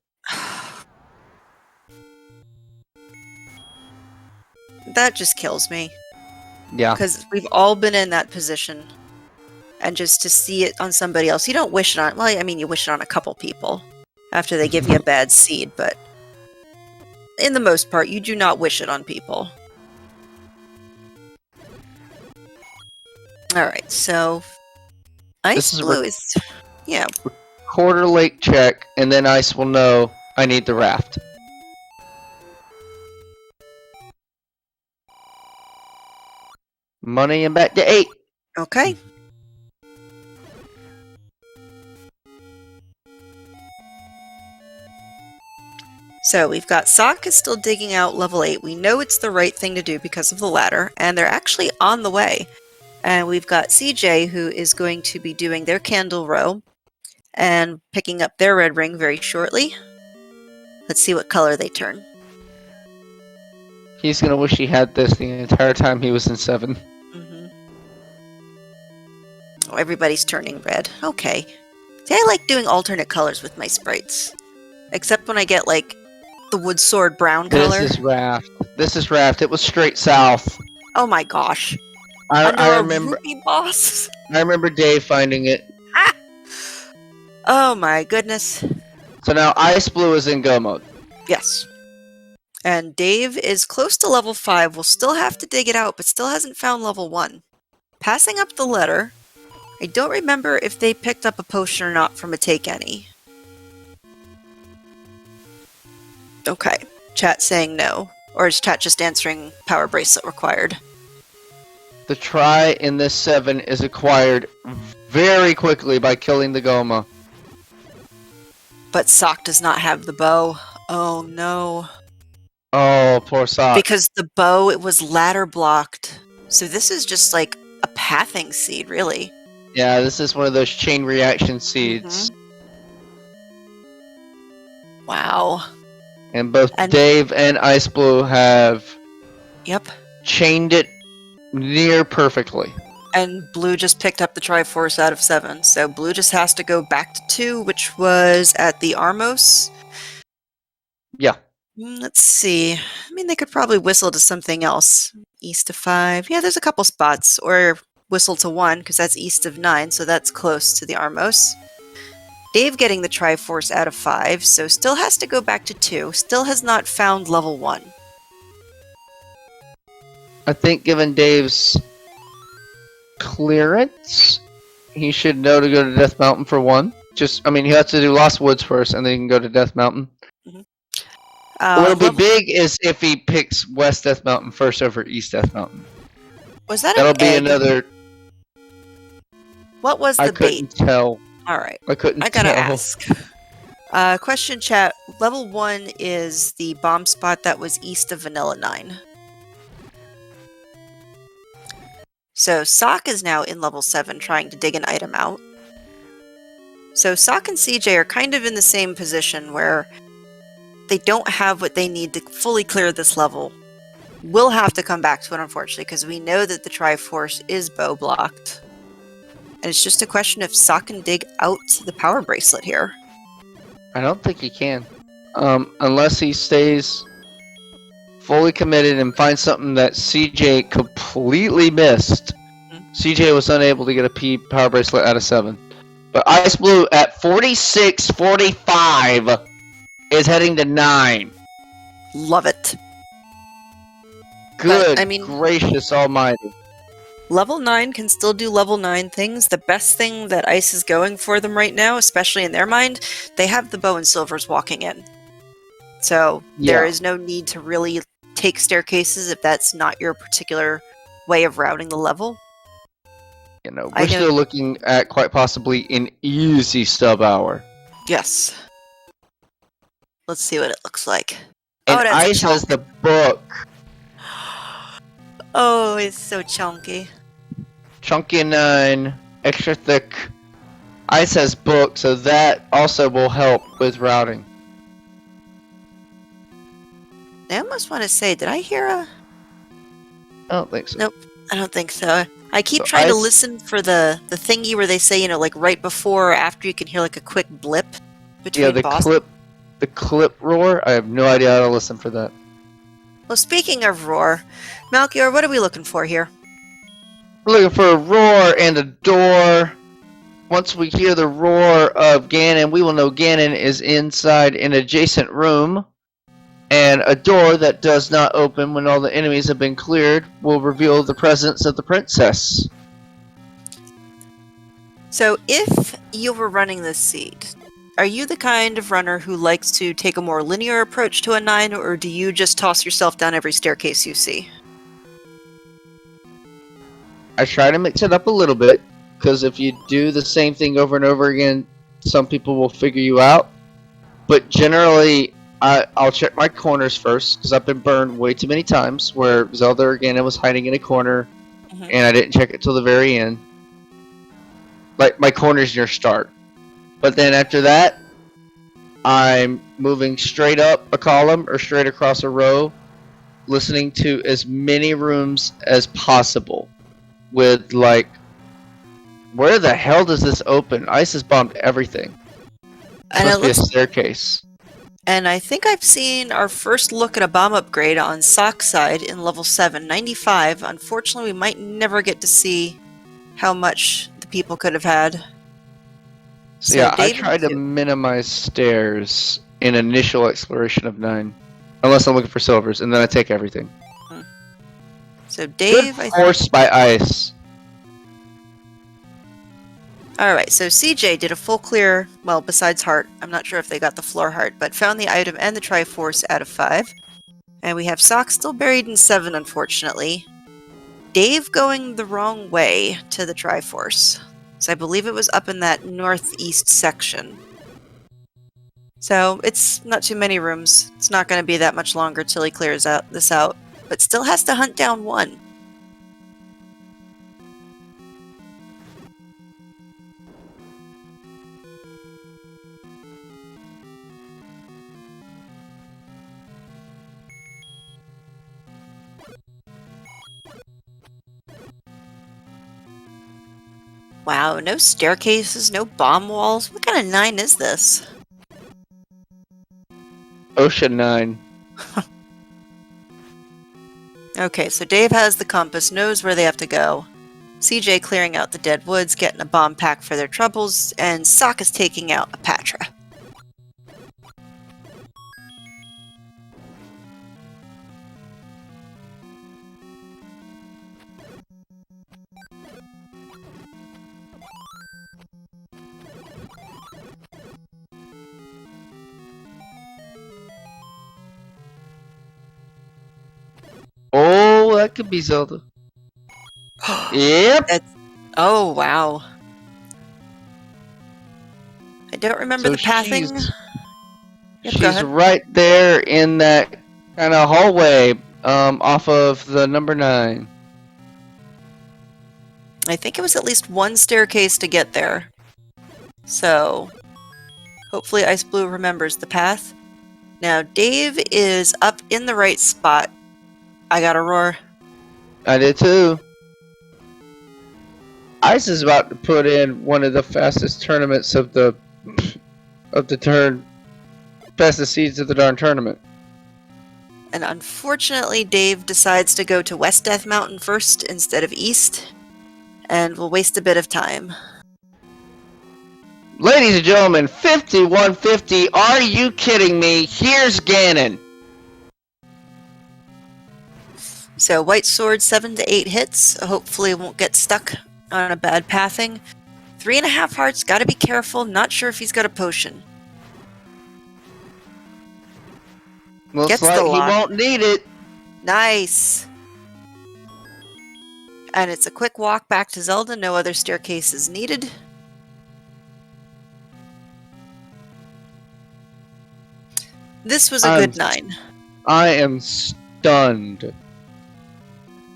That just kills me. Yeah. Because we've all been in that position. And just to see it on somebody else, you don't wish it on, well, I mean, you wish it on a couple people after they give you a bad seed, but in the most part, you do not wish it on people. Alright, so Ice Blue is, yeah. Quarter lake check, and then Ice will know I need the raft. Money and back to 8. Okay. So we've got Sock is still digging out level 8. We know it's the right thing to do because of the ladder, and they're actually on the way. And we've got CJ, who is going to be doing their candle row and picking up their red ring very shortly. Let's see what color they turn. He's gonna wish he had this the entire time he was in 7. Oh, everybody's turning red. Okay. See, I like doing alternate colors with my sprites. Except when I get, like, the wood sword brown color. This is raft. This is raft. It was straight south. Oh my gosh. I remember. Ruby boss. I remember Dave finding it. Ah! Oh my goodness. So now Ice Blue is in go mode. Yes. And Dave is close to level 5. Will still have to dig it out, but still hasn't found level 1. Passing up the letter. I don't remember if they picked up a potion or not from a Take Any. Okay. Chat saying no. Or is chat just answering power bracelet required? The try in this 7 is acquired very quickly by killing the Goma. But Sock does not have the bow. Oh no. Oh, poor Sock. Because the bow, it was ladder blocked. So this is just like a pathing seed, really. Yeah, this is one of those chain reaction seeds. Wow. And both Dave and Ice Blue have chained it near perfectly. And Blue just picked up the Triforce out of 7. So Blue just has to go back to 2, which was at the Armos. Yeah. Let's see. I mean, they could probably whistle to something else. East of 5. Yeah, there's a couple spots. Or whistle to 1, because that's east of 9, so that's close to the Armos. Dave getting the Triforce out of 5, so still has to go back to 2. Still has not found level 1. I think given Dave's clearance, he should know to go to Death Mountain for 1. Just, I mean, he has to do Lost Woods first, and then he can go to Death Mountain. What'll be big is if he picks West Death Mountain first over East Death Mountain. Was that That'll be another... What was the bait? I couldn't tell. Alright. I gotta ask. Question chat. Level 1 is the bomb spot that was east of Vanilla 9. So Sock is now in level 7 trying to dig an item out. So Sock and CJ are kind of in the same position where they don't have what they need to fully clear this level. We'll have to come back to it, unfortunately, because we know that the Triforce is bow blocked. And it's just a question if Sock can dig out the power bracelet here. I don't think he can. Unless he stays fully committed and finds something that CJ completely missed. CJ was unable to get a P power bracelet out of 7. But Ice Blue at 46-45 is heading to 9. Love it. Good, but, I mean, gracious almighty. Level 9 can still do level 9 things. The best thing that Ice is going for them right now, especially in their mind, they have the bow and silvers walking in. So there is no need to really take staircases if that's not your particular way of routing the level. You know, I we're know. still looking at quite possibly an easy sub hour. Yes. Let's see what it looks like. And Oh, that's a Ice has chunk. the book. Oh, it's so chunky. Chunky 9, extra thick. Ice has book, so that also will help with routing. I almost want to say, did I hear a... I don't think so. Nope, I don't think so. I keep So trying to Ice- listen for the thingy where they say, you know, like right before or after you can hear like a quick blip between Yeah, the clip roar. I have no idea how to listen for that. Well, speaking of roar, Malchior, what are we looking for here? We're looking for a roar and a door. Once we hear the roar of Ganon, we will know Ganon is inside an adjacent room. And a door that does not open when all the enemies have been cleared will reveal the presence of the princess. So, if you were running this seed, are you the kind of runner who likes to take a more linear approach to a 9, or do you just toss yourself down every staircase you see? I try to mix it up a little bit, because if you do the same thing over and over again, some people will figure you out. But generally, I'll check my corners first, because I've been burned way too many times where Zelda or Ganon was hiding in a corner, and I didn't check it till the very end. Like, my corner's near start. But then after that, I'm moving straight up a column or straight across a row, listening to as many rooms as possible. With, like, where the hell does this open? Ice has bombed everything. This must be a staircase. And I think I've seen our first look at a bomb upgrade on Sock side in level 795. Unfortunately, we might never get to see how much the people could have had. So yeah, I try to minimize stairs in initial exploration of 9. Unless I'm looking for silvers, and then I take everything. So Dave, Good force by Ice. Alright, so CJ did a full clear, well, besides heart. I'm not sure if they got the floor heart, but found the item and the Triforce out of 5. And we have Sock still buried in 7, unfortunately. Dave going the wrong way to the Triforce. So I believe it was up in that northeast section. So it's not too many rooms. It's not going to be that much longer till he clears this out. But still has to hunt down 1. Wow, no staircases, no bomb walls. What kind of 9 is this? Ocean 9. Okay, so Dave has the compass, knows where they have to go. CJ clearing out the dead woods, getting a bomb pack for their troubles, and Sock is taking out a Patra. Oh, that could be Zelda. Yep. Oh, wow. I don't remember the pathing. She's right there in that kind of hallway off of the number 9. I think it was at least 1 staircase to get there. So, hopefully xiceblue remembers the path. Now, Dave is up in the right spot. I got a roar. I did too. Ice is about to put in one of the fastest tournaments of the turn. Fastest seeds of the darn tournament. And unfortunately, Dave decides to go to West Death Mountain first instead of East. And we'll waste a bit of time. Ladies and gentlemen, 5150. Are you kidding me? Here's Ganon. So White Sword 7 to 8 hits. Hopefully won't get stuck on a bad pathing. 3.5 hearts, gotta be careful. Not sure if he's got a potion. Looks like he won't need it. Nice. And it's a quick walk back to Zelda. No other staircase is needed. This was a good 9. I am stunned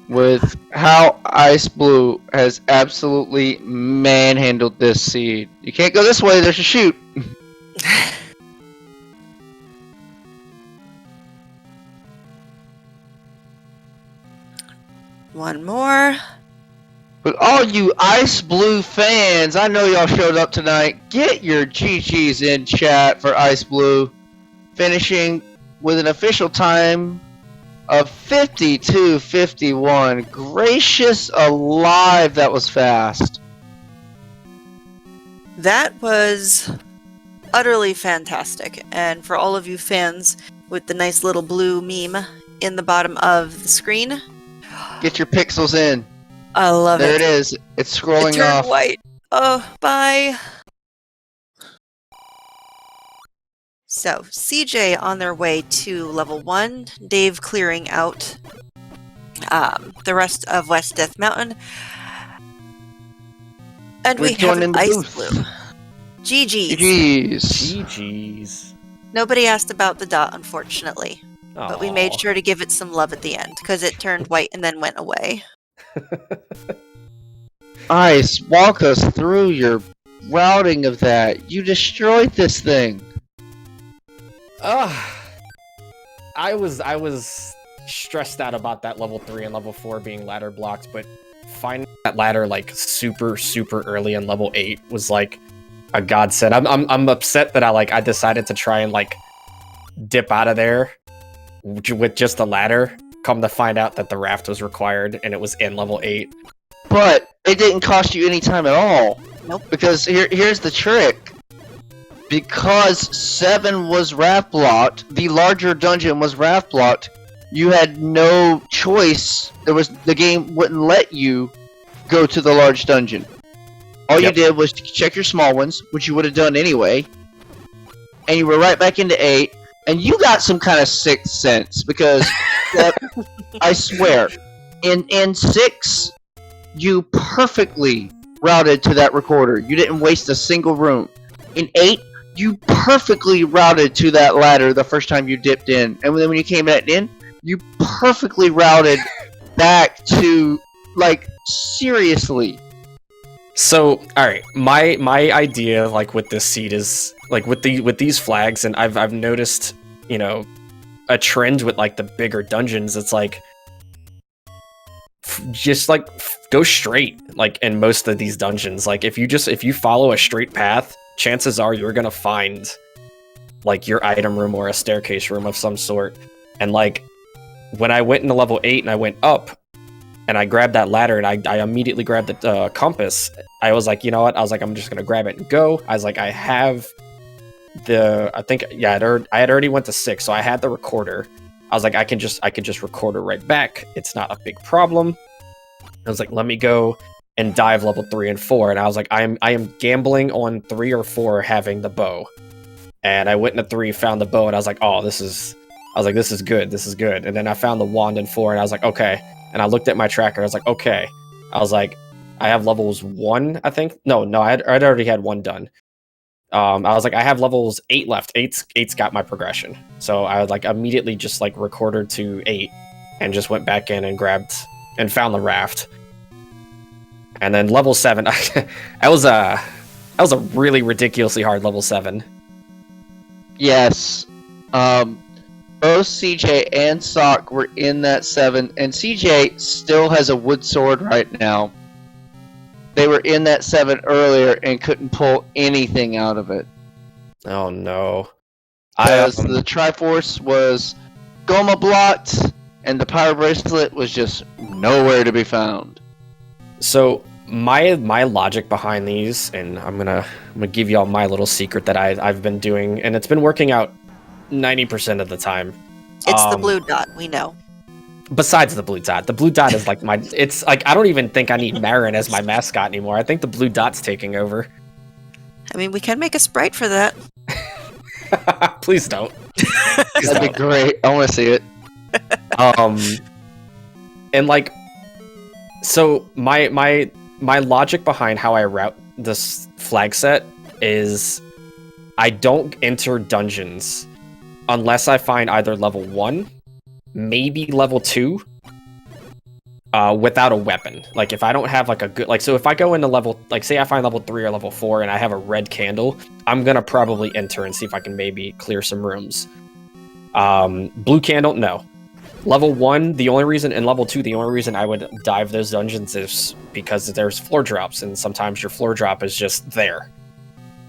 with how xiceblue has absolutely manhandled this seed. You can't go this way, there's a chute. One more. But all you xiceblue fans, I know y'all showed up tonight. Get your GGs in chat for xiceblue, finishing with an official time of 52:51. Gracious alive, that was fast. That was utterly fantastic. And for all of you fans with the nice little blue meme in the bottom of the screen, get your pixels in. I love there it. There it is. It's scrolling it turned off. White. Oh, bye. So, CJ on their way to level 1, Dave clearing out the rest of West Death Mountain. And we have xiceblue. GG's. GG's. Nobody asked about the dot, unfortunately. Aww. But we made sure to give it some love at the end, because it turned white and then went away. Ice, walk us through your routing of that. You destroyed this thing. I was stressed out about that level 3 and level 4 being ladder blocked, but finding that ladder like super early in level 8 was like a godsend. I'm upset that I decided to try and like dip out of there with just the ladder. Come to find out that the raft was required and it was in level 8. But it didn't cost you any time at all. Nope. Because here's the trick. Because 7 was raft blocked, the larger dungeon was raft blocked, you had no choice. The game wouldn't let you go to the large dungeon. All you did was check your small ones, which you would have done anyway, and you were right back into 8, and you got some kind of sixth sense, because I swear, in 6, you perfectly routed to that recorder. You didn't waste a single room. In 8, you perfectly routed to that ladder the first time you dipped in, and then when you came back in, you perfectly routed back to, like, seriously. So, alright, my idea, like, with this seed is, like, with these flags, and I've noticed, you know, a trend with, like, the bigger dungeons, it's like, just, like, go straight, like, in most of these dungeons. Like, if you follow a straight path, chances are you're gonna find, like, your item room or a staircase room of some sort. And, like, when I went into level 8 and I went up, and I grabbed that ladder, and I immediately grabbed the compass, I was like, you know what? I was like, I'm just gonna grab it and go. I was like, I have I had already went to 6, so I had the recorder. I was like, I can just record it right back. It's not a big problem. I was like, let me go and dive level 3 and 4, and I was like, I am gambling on 3 or 4 having the bow. And I went into 3, found the bow, and I was like, oh, this is good. And then I found the wand in 4, and I was like, okay. And I looked at my tracker, I was like, okay. I was like, I have levels 1, I think. No, I'd already had 1 done. I was like, I have levels 8 left. 8's got my progression. So I would like immediately just like recorded to 8 and just went back in and grabbed and found the raft. And then level 7, that was a really ridiculously hard level 7. Yes. Both CJ and Sock were in that 7, and CJ still has a wood sword right now. They were in that 7 earlier and couldn't pull anything out of it. Oh no. The Triforce was Goma blocked, and the Power Bracelet was just nowhere to be found. So my logic behind these, and I'm gonna give y'all my little secret that I've been doing, and it's been working out 90% of the time. It's the blue dot, we know. Besides the blue dot is like it's like, I don't even think I need Marin as my mascot anymore. I think the blue dot's taking over. I mean, we can make a sprite for that. Please don't. That'd be great. I want to see it. And like, So my logic behind how I route this flag set is I don't enter dungeons unless I find either level 1, maybe level 2, without a weapon. Like if I don't have like a good, like, so if I go into level, like say I find level 3 or level 4 and I have a red candle, I'm gonna probably enter and see if I can maybe clear some rooms. Blue candle, no. Level 1, the only reason, and level 2, the only reason I would dive those dungeons is because there's floor drops, and sometimes your floor drop is just there.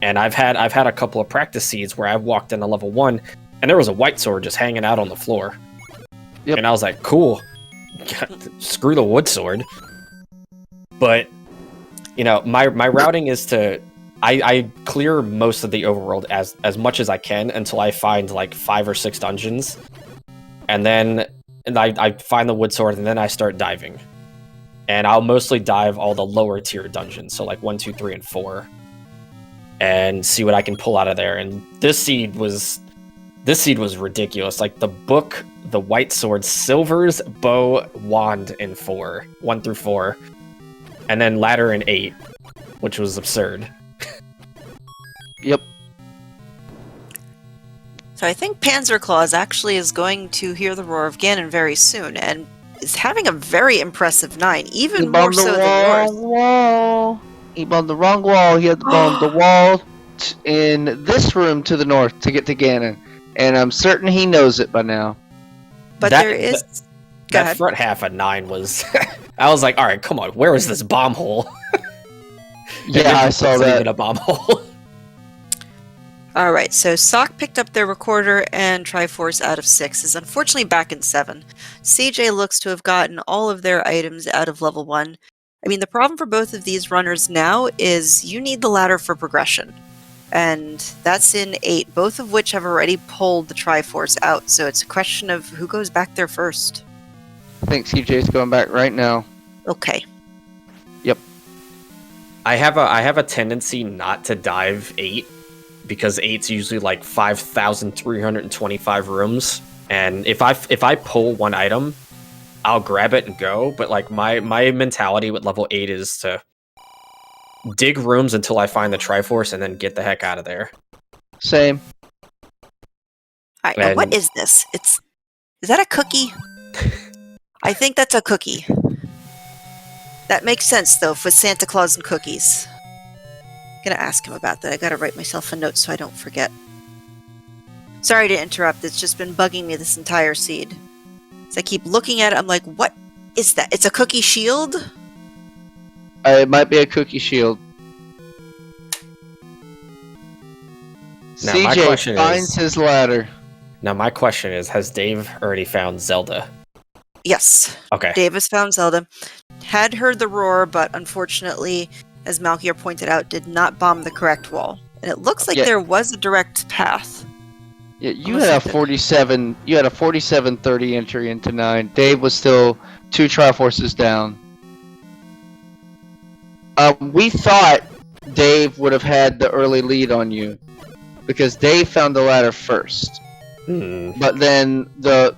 And I've had a couple of practice seeds where I've walked into level 1, and there was a white sword just hanging out on the floor. Yep. And I was like, cool. Screw the wood sword. But, you know, my routing is to... I clear most of the overworld as much as I can until I find like 5 or 6 dungeons. And then I find the wood sword, and then I start diving. And I'll mostly dive all the lower tier dungeons, so like 1, 2, 3, and 4. And see what I can pull out of there. And this seed was ridiculous. Like the book, the white sword, silvers, bow, wand in 4, 1 through 4, and then ladder in 8, which was absurd. Yep. So I think Panzerclaws actually is going to hear the roar of Ganon very soon, and is having a very impressive 9, even more so than yours. Wall. He bombed the wrong wall. He had to bomb the wall in this room to the north to get to Ganon, and I'm certain he knows it by now. But there is... That front half of 9 was... I was like, all right, come on, where is this bomb hole? Yeah, I saw that. Even a bomb hole. Alright, so Sock picked up their recorder and Triforce out of 6 is unfortunately back in 7. CJ looks to have gotten all of their items out of level 1. I mean, the problem for both of these runners now is you need the ladder for progression. And that's in 8, both of which have already pulled the Triforce out, so it's a question of who goes back there first. I think CJ's going back right now. Okay. Yep. I have a tendency not to dive 8, because 8's usually like 5,325 rooms, and if I pull one item, I'll grab it and go. But like my mentality with level 8 is to dig rooms until I find the Triforce and then get the heck out of there. Same. Alright, now what is this? Is that a cookie? I think that's a cookie. That makes sense though, for Santa Claus and cookies. I'm gonna ask him about that. I gotta write myself a note so I don't forget. Sorry to interrupt, it's just been bugging me this entire seed. So I keep looking at it, I'm like, what is that? It's a cookie shield? It might be a cookie shield. Now, my CJ question finds his ladder. Now my question is, has Dave already found Zelda? Yes. Okay. Dave has found Zelda. Had heard the roar, but unfortunately, as Malkier pointed out, did not bomb the correct wall. And it looks like there was a direct path. Yeah, you had a 47. You had a 47-30 entry into 9. Dave was still 2 Triforces down. We thought Dave would have had the early lead on you because Dave found the ladder first. But then the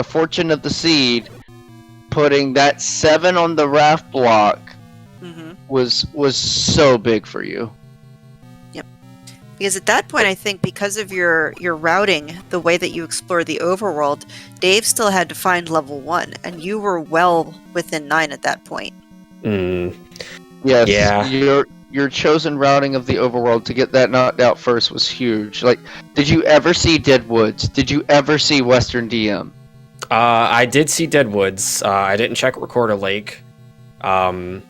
fortune of the seed putting that 7 on the raft block was so big for you. Yep. Because at that point, I think because of your routing, the way that you explore the overworld, Dave still had to find level 1, and you were well within 9 at that point. Yes. Yeah. Your chosen routing of the overworld to get that knocked out first was huge. Like, did you ever see Deadwoods? Did you ever see Western DM? I did see Deadwoods. I didn't check Recorder Lake. And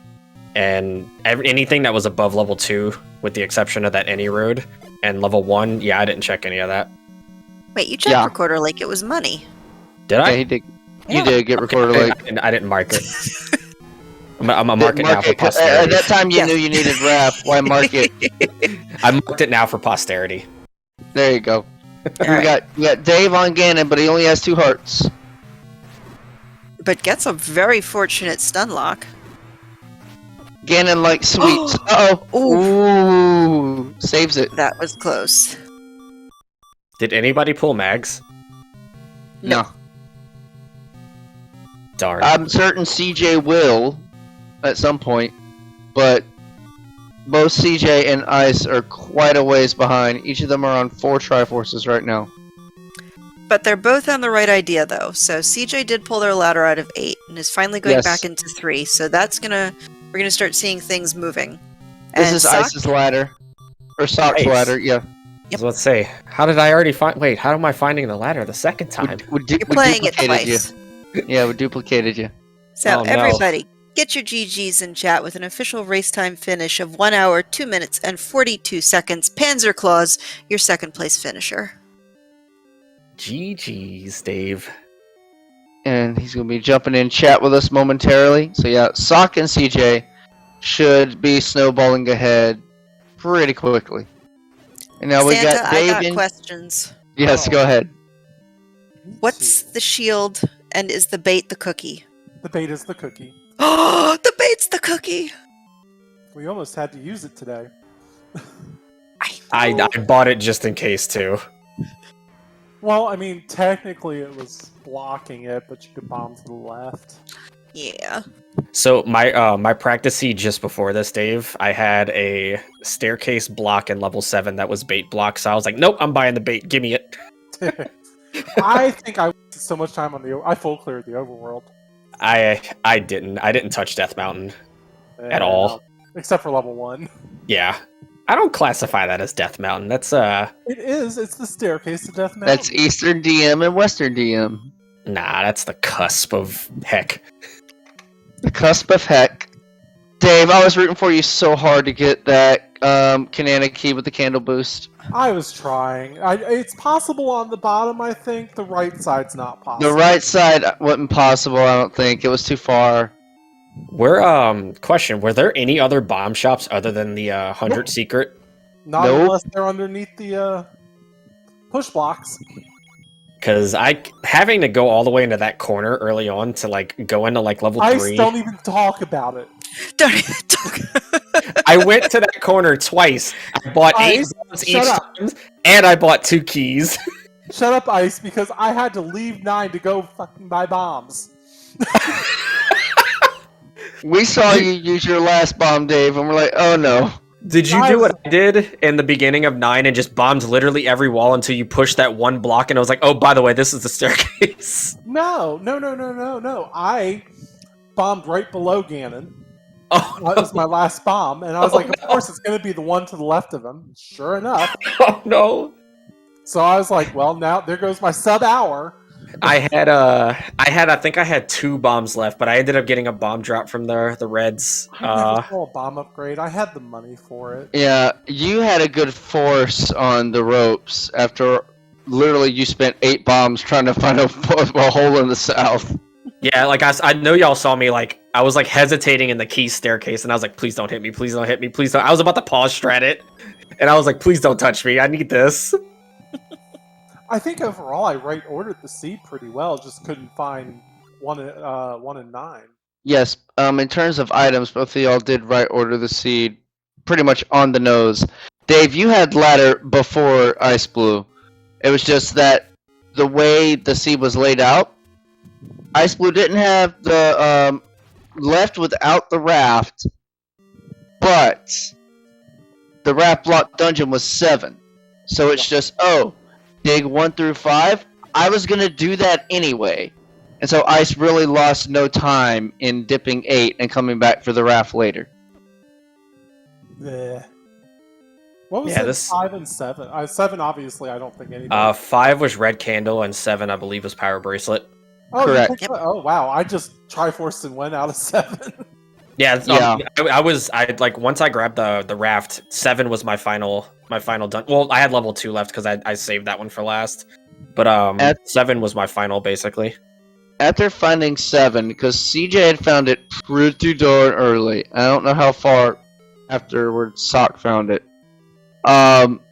anything that was above level 2, with the exception of that Any Road, and level 1, yeah, I didn't check any of that. Wait, you checked Recorder Lake, it was money. Did I? Yeah, he did. You did get Recorder Lake. I didn't mark it. I'm a mark it now for posterity. At that time you knew you needed raft. Why mark it? I marked it now for posterity. There you go. We got Dave on Ganon, but he only has 2 hearts. But gets a very fortunate stun lock. Ganon likes sweets. Ooh. Saves it. That was close. Did anybody pull mags? No. Darn. I'm certain CJ will at some point, but both CJ and Ice are quite a ways behind. Each of them are on 4 Triforces right now. But they're both on the right idea, though. So CJ did pull their ladder out of 8 and is finally going Yes. back into 3. So we're gonna start seeing things moving. This And is Sock- Ice's ladder. Or Sock's Nice. ladder, yeah. I was about to say, how did I already find? Wait, how am I finding the ladder the second time? You're playing it duplicated twice. you. Yeah, we duplicated you. So Oh, no. everybody, get your GGs in chat with an official race time finish of 1 hour, 2 minutes, and 42 seconds. Panzer Claus, your second place finisher. GG's, Dave. And he's going to be jumping in chat with us momentarily. So yeah, Sock and CJ should be snowballing ahead pretty quickly. And now we Santa, got I Dave got in. questions. Yes, Oh. go ahead. What's the shield, and is the bait the cookie? The bait is the cookie. Oh, the bait's the cookie! We almost had to use it today. I bought it just in case too. Well, I mean, technically it was blocking it, but you could bomb to the left. Yeah. So my practice seed just before this, Dave, I had a staircase block in level 7 that was bait block. So I was like, nope, I'm buying the bait. Give me it. I think I wasted so much time on I full cleared the overworld. I didn't touch Death Mountain at all. Except for level 1. Yeah. I don't classify that as Death Mountain. That's It is. It's the staircase to Death Mountain. That's Eastern DM and Western DM. nah, that's the cusp of heck. The cusp of heck. Dave, I was rooting for you so hard to get that Canana key with the candle boost. I was trying. It's possible on the bottom, I think. The right side's not possible. The right side wasn't possible, I don't think. It was too far. Question, were there any other bomb shops other than the 100 Nope. secret? Not Nope. unless they're underneath the push blocks. Because having to go all the way into that corner early on to like go into like level Ice, 3. don't even talk about it. Don't even talk. I went to that corner twice. I bought 8 Ice, bombs shut each up. time, and I bought 2 keys. Shut up, Ice, because I had to leave 9 to go fucking buy bombs. We saw you use your last bomb, Dave, and we're like, oh no. Did you do what I did in the beginning of 9 and just bombed literally every wall until you pushed that one block and I was like, oh, by the way, this is the staircase? No. I bombed right below Ganon. Oh, That was my last bomb, and I was Oh, like, of no. course it's going to be the one to the left of him. Sure enough. oh no. So I was like, well, now there goes my sub-hour. I think I had 2 bombs left, but I ended up getting a bomb drop from the Reds. I never saw a bomb upgrade. I had the money for it. Yeah, you had a good force on the ropes after literally you spent 8 bombs trying to find a hole in the south. Yeah, like I know y'all saw me like I was like hesitating in the key staircase and I was like, please don't hit me, please don't hit me, please don't. I was about to pause strat it, and I was like, please don't touch me, I need this. I think overall I right ordered the seed pretty well. Just couldn't find one in 9. Yes, in terms of items, both of y'all did right order the seed pretty much on the nose. Dave, you had ladder before xiceblue. It was just that the way the seed was laid out, xiceblue didn't have the left without the raft, but the raft block dungeon was 7. So it's just, dig 1 through 5. I was gonna do that anyway. And so Ice really lost no time in dipping 8 and coming back for the raft later. Bleh. What was Yeah, it? this- 5 and 7? 7, obviously, I don't think anybody. 5 was red candle and 7 I believe was power bracelet. you correct. picked that? Oh wow! I just Triforced and went out of 7. Yeah, Yeah. I like once I grabbed the raft, 7 was my final done. Well, I had level 2 left because I saved that one for last. But 7 was my final basically. After finding 7, because CJ had found it pretty darn early. I don't know how far afterward Sock found it.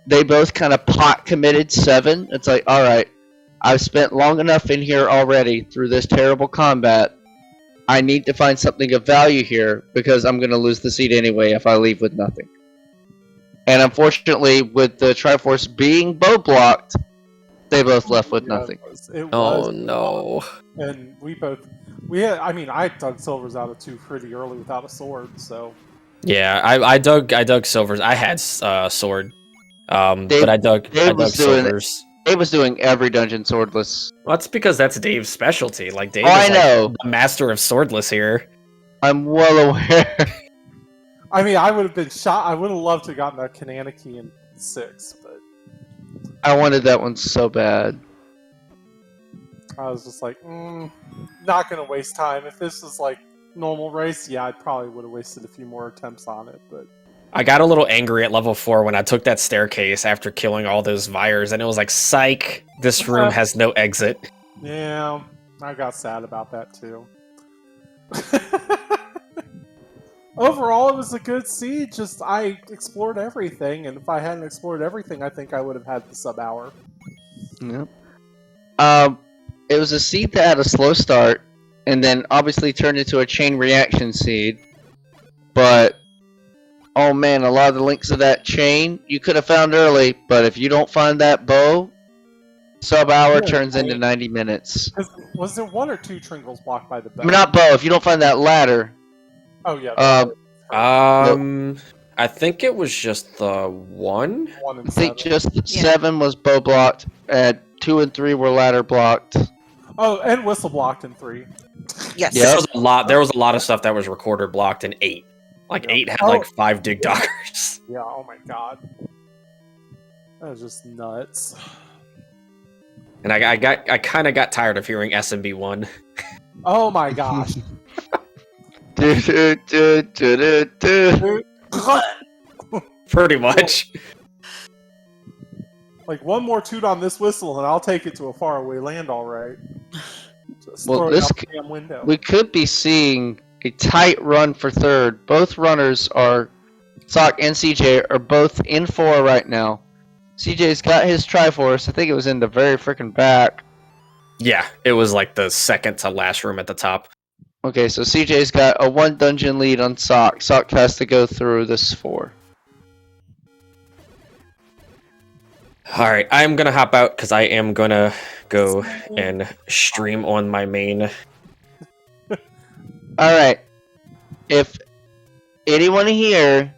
They both kind of pot committed 7. It's like, alright, I've spent long enough in here already through this terrible combat. I need to find something of value here because I'm going to lose the seed anyway if I leave with nothing. And unfortunately, with the Triforce being bow blocked, They both left with Yeah, nothing. It Oh was, no. and we had. I mean, I dug silvers out of 2 pretty early without a sword, so. Yeah, I dug silvers. I had sword, but I dug silvers. Dave was doing every dungeon swordless. Well, that's because that's Dave's specialty. Like Dave Oh, is I like know. the master of swordless here. I'm well aware. I mean, I would have been shot. I would have loved to have gotten that Kananaki in 6, but I wanted that one so bad. I was just like, not gonna waste time. If this was like normal race, yeah, I probably would have wasted a few more attempts on it, but. I got a little angry at level 4 when I took that staircase after killing all those Vyres, and it was like, psych, this room has no exit. Yeah, I got sad about that too. Overall, it was a good siege. Just I explored everything, and if I hadn't explored everything, I think I would have had the sub-hour. Yep. It was a seed that had a slow start, and then obviously turned into a chain reaction seed. But oh man, a lot of the links of that chain you could have found early, but if you don't find that bow, sub-hour Yeah, turns into 90 minutes. Was there 1 or 2 Tringles blocked by the bow? I mean, not bow. If you don't find that ladder, Oh yeah. I think it was just the one. 1 and I think 7. just 7 was bow blocked, and 2 and 3 were ladder blocked. Oh, and whistle blocked in 3. Yes. Yep. There was a lot of stuff that was recorder blocked in 8. Like Yep. 8 had like 5 dig dockers. Yeah. Oh my god. That was just nuts. And I kind of got tired of hearing SMB 1. Oh my gosh. Pretty much. Like one more toot on this whistle, and I'll take it to a faraway land. All right. Just Well, throw it this out the damn window. We could be seeing a tight run for third. Both runners are, Sock and CJ, are both in 4 right now. CJ's got his Triforce. I think it was in the very freaking back. Yeah, it was like the second to last room at the top. Okay, so CJ's got a 1 dungeon lead on Sock. Sock has to go through this 4. Alright, I'm gonna hop out because I am gonna go and stream on my main. Alright. If anyone here,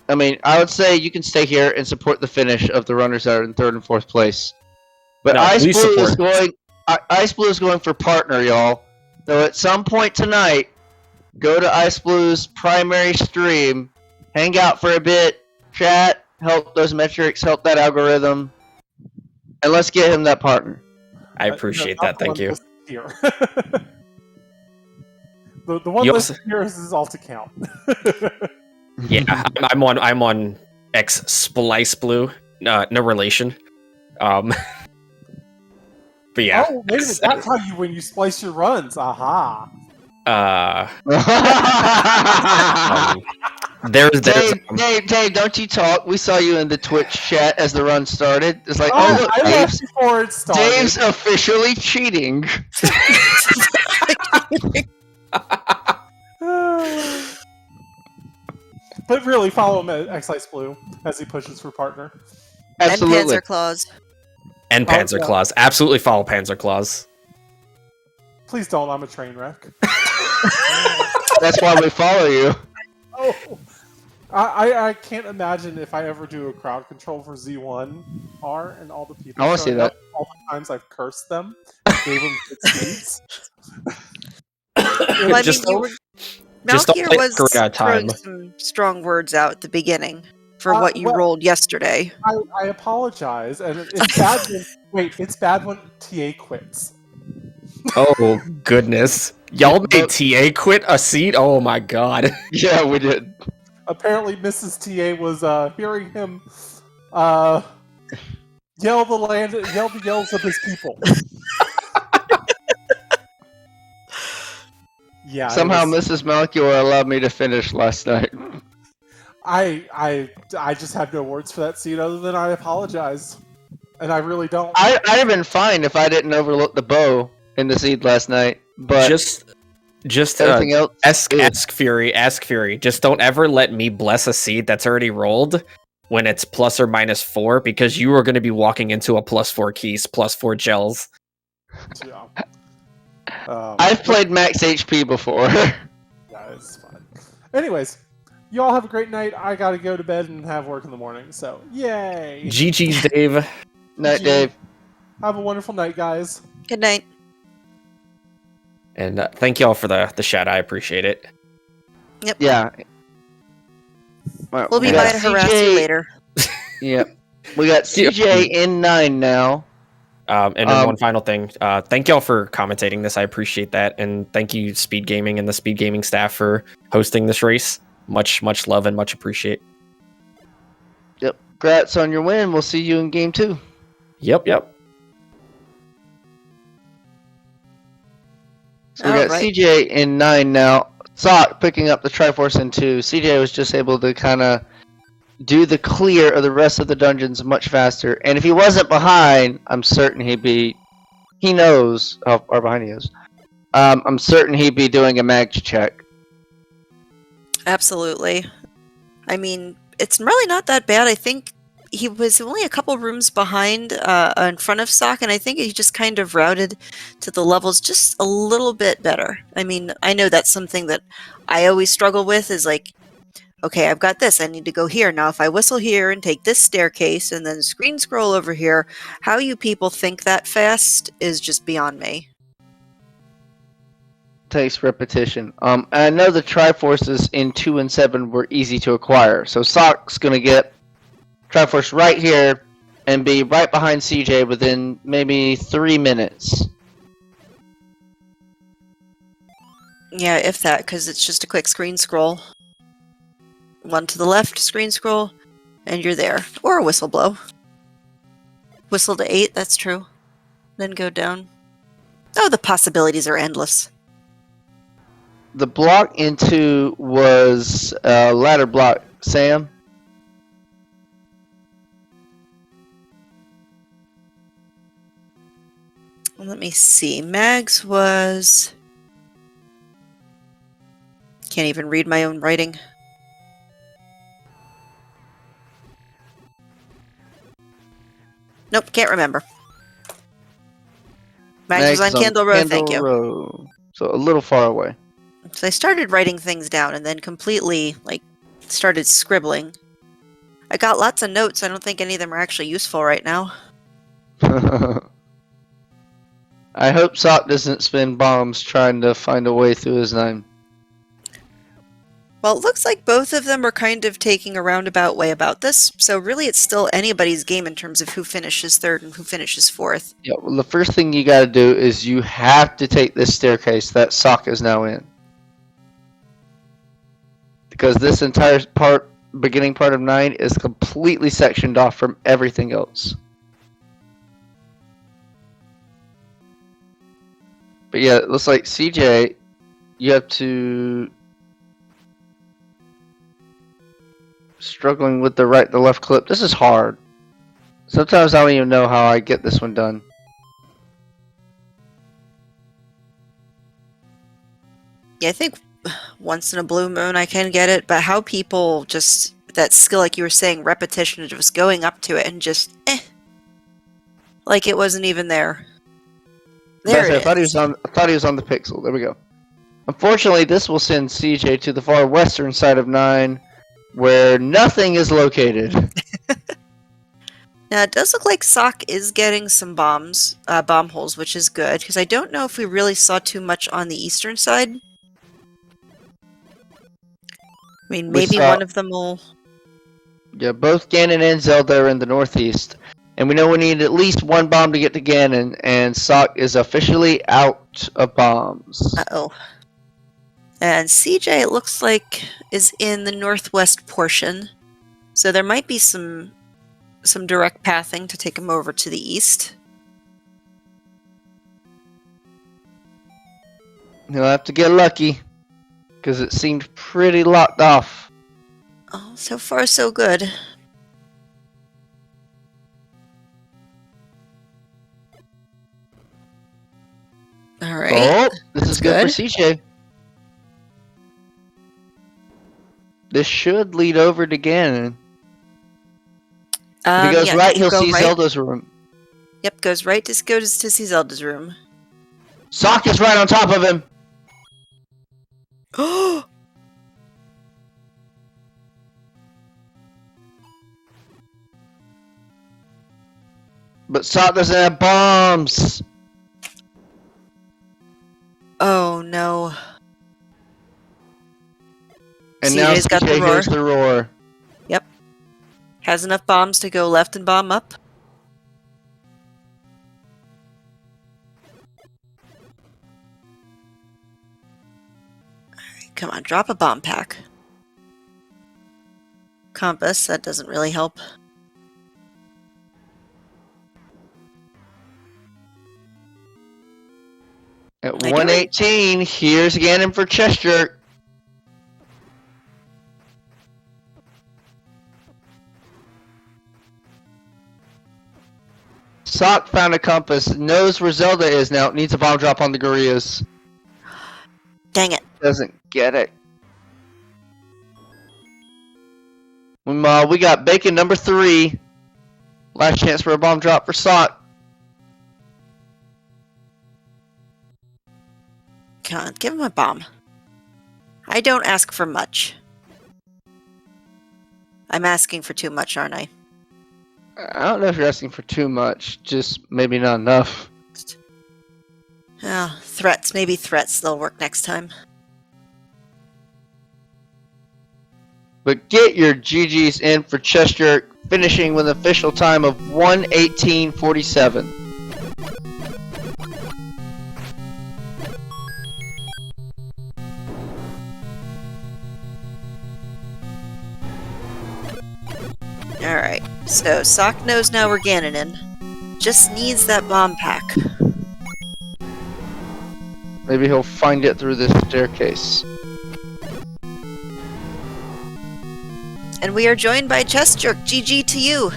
I mean, I would say you can stay here and support the finish of the runners that are in 3rd and 4th place. But No, please support. Ice Blue is going for partner, y'all. So at some point tonight, go to Ice Blue's primary stream, hang out for a bit, chat, help those metrics, help that algorithm, and let's get him that partner. I appreciate that, thank you. Here. the one listed here is all to count. Yeah, I'm on xiceblue, no relation. But yeah. Oh, wait a minute, that's how you when you splice your runs. Aha. There's Dave, don't you talk. We saw you in the Twitch chat as the run started. It's like, Oh, look, I left before it started. Dave's officially cheating. But really, follow him at xiceblue as he pushes for partner. Absolutely. And Panzer Claws. And Panzer yeah. Claws. Absolutely follow Panzer Claws. Please don't, I'm a train wreck. That's why we follow you. Oh, I can't imagine if I ever do a crowd control for Z1R and all the people. I wanna see showing that. up, all the times I've cursed them, gave them good seats. Well, I Just mean, just don't Malkier play was Korea time. throwing some strong words out at the beginning for what you well- rolled yesterday. I apologize, and it's bad. It's bad when TA quits. Oh goodness. Y'all made TA quit a seat? Oh my god. Yeah, we did. Apparently, Mrs. TA was hearing him yell the yells of his people. Yeah. Somehow it was- Mrs. Malchior allowed me to finish last night. I just have no words for that scene other than I apologize, and I really don't. I'd have been fine if I didn't overlook the bow in the seed last night, but just everything else. ask Fury. Just don't ever let me bless a seed that's already rolled when it's plus or minus 4 because you are going to be walking into a +4 keys, +4 gels. Yeah. I've played max HP before. Yeah, it's fine. Anyways, you all have a great night. I gotta go to bed and have work in the morning. So, yay! GG's, Dave. Night, GG. Dave. Have a wonderful night, guys. Good night. And thank y'all for the shout. I appreciate it. Yeah. We'll be by to harass you later. Yep. We got CJ in 9 now. And then one final thing. Thank y'all for commentating this. I appreciate that. And thank you, SpeedGaming and the SpeedGaming staff for hosting this race. Much love and much appreciate. Yep. Congrats on your win. We'll see you in game 2. Yep. So we got CJ in 9 now. Sock picking up the Triforce in 2. CJ was just able to kind of do the clear of the rest of the dungeons much faster. And if he wasn't behind, I'm certain he'd be... He knows how far behind he is. I'm certain he'd be doing a mag check. Absolutely. I mean, it's really not that bad. I think he was only a couple rooms behind in front of Sock, and I think he just kind of routed to the levels just a little bit better. I mean, I know that's something that I always struggle with is like, okay, I've got this. I need to go here. Now, if I whistle here and take this staircase and then screen scroll over here, how you people think that fast is just beyond me. Takes repetition. I know the Triforces in 2 and 7 were easy to acquire. So Sock's going to get Triforce right here and be right behind CJ within maybe 3 minutes. Yeah, if that, because it's just a quick screen scroll. One to the left, screen scroll, and you're there. Or a whistle blow. Whistle to 8, that's true. Then go down. Oh, the possibilities are endless. The block into was ladder block, Sam. Let me see. Mags was... Can't even read my own writing. Nope, can't remember. Mags was on Candle Row, thank you. Row. So a little far away. So I started writing things down and then completely, started scribbling. I got lots of notes. I don't think any of them are actually useful right now. I hope Sock doesn't spin bombs trying to find a way through his 9. Well, it looks like both of them are kind of taking a roundabout way about this, so really it's still anybody's game in terms of who finishes 3rd and who finishes 4th. Yeah, well, the first thing you gotta do is you have to take this staircase that Sock is now in. Because this entire beginning part of 9 is completely sectioned off from everything else. But yeah, it looks like CJ, you have to... Struggling with the right to left clip. This is hard. Sometimes I don't even know how I get this one done. Yeah, I think once in a blue moon I can get it, but how people just, that skill, like you were saying, repetition of just going up to it and just, like it wasn't even there. There it is. I thought he was on the pixel. There we go. Unfortunately, this will send CJ to the far western side of 9, where nothing is located. Now, it does look like Sock is getting some bomb holes, which is good, because I don't know if we really saw too much on the eastern side. I mean, maybe one of them will... Yeah, both Ganon and Zelda are in the northeast. And we know we need at least one bomb to get to Ganon, and Sock is officially out of bombs. Uh-oh. And CJ, it looks like, is in the northwest portion. So there might be some direct pathing to take him over to the east. He'll have to get lucky, because it seemed pretty locked off. Oh, so far so good. Alright. Oh, this is good for CJ. This should lead over to Ganon. If he goes yeah, right, you he'll go see right. Zelda's room. Yep, goes right to see Zelda's room. Sock is right on top of him. Oh! But Sock doesn't have bombs. Oh no. And now CJ's got the CJ roar. hears the roar. Yep. Has enough bombs to go left and bomb up. Alright, come on, drop a bomb pack. Compass, that doesn't really help. At I do 118, here's Ganon for chessjerk. Sock found a compass, knows where Zelda is now, needs a bomb drop on the gorillas. Dang it. Doesn't get it. We got Bacon number 3. Last chance for a bomb drop for Sock. Come on, give him a bomb. I don't ask for much. I'm asking for too much, aren't I? I don't know if you're asking for too much, just maybe not enough. Oh, threats. Maybe threats. They'll work next time. But get your GGs in for chessjerk, finishing with an official time of 1:18:47. Alright, so Sock knows now we're Ganon in. Just needs that bomb pack. Maybe he'll find it through this staircase. And we are joined by chessjerk. GG to you.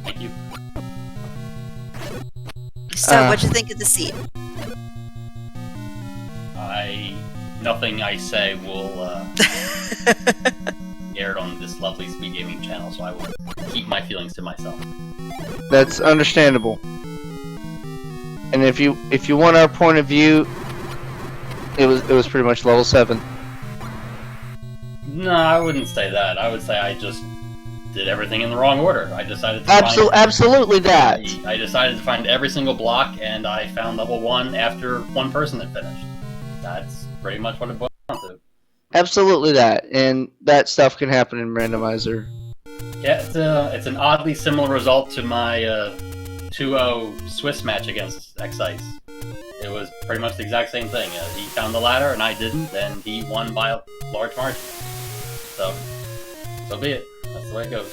Thank you. So, what'd you think of the seat? Nothing I say will aired on this lovely SpeedGaming channel, so I will keep my feelings to myself. That's understandable. And if you want our point of view, it was pretty much level 7. No, I wouldn't say that. I would say I just did everything in the wrong order. I decided to absolutely that. I decided to find every single block, and I found level 1 after one person had finished. That's pretty much what it boils down to. Absolutely that, and that stuff can happen in Randomizer. Yeah, it's an oddly similar result to my 2-0 Swiss match against Xice. It was pretty much the exact same thing. He found the ladder and I didn't, and he won by a large margin. So be it. That's the way it goes.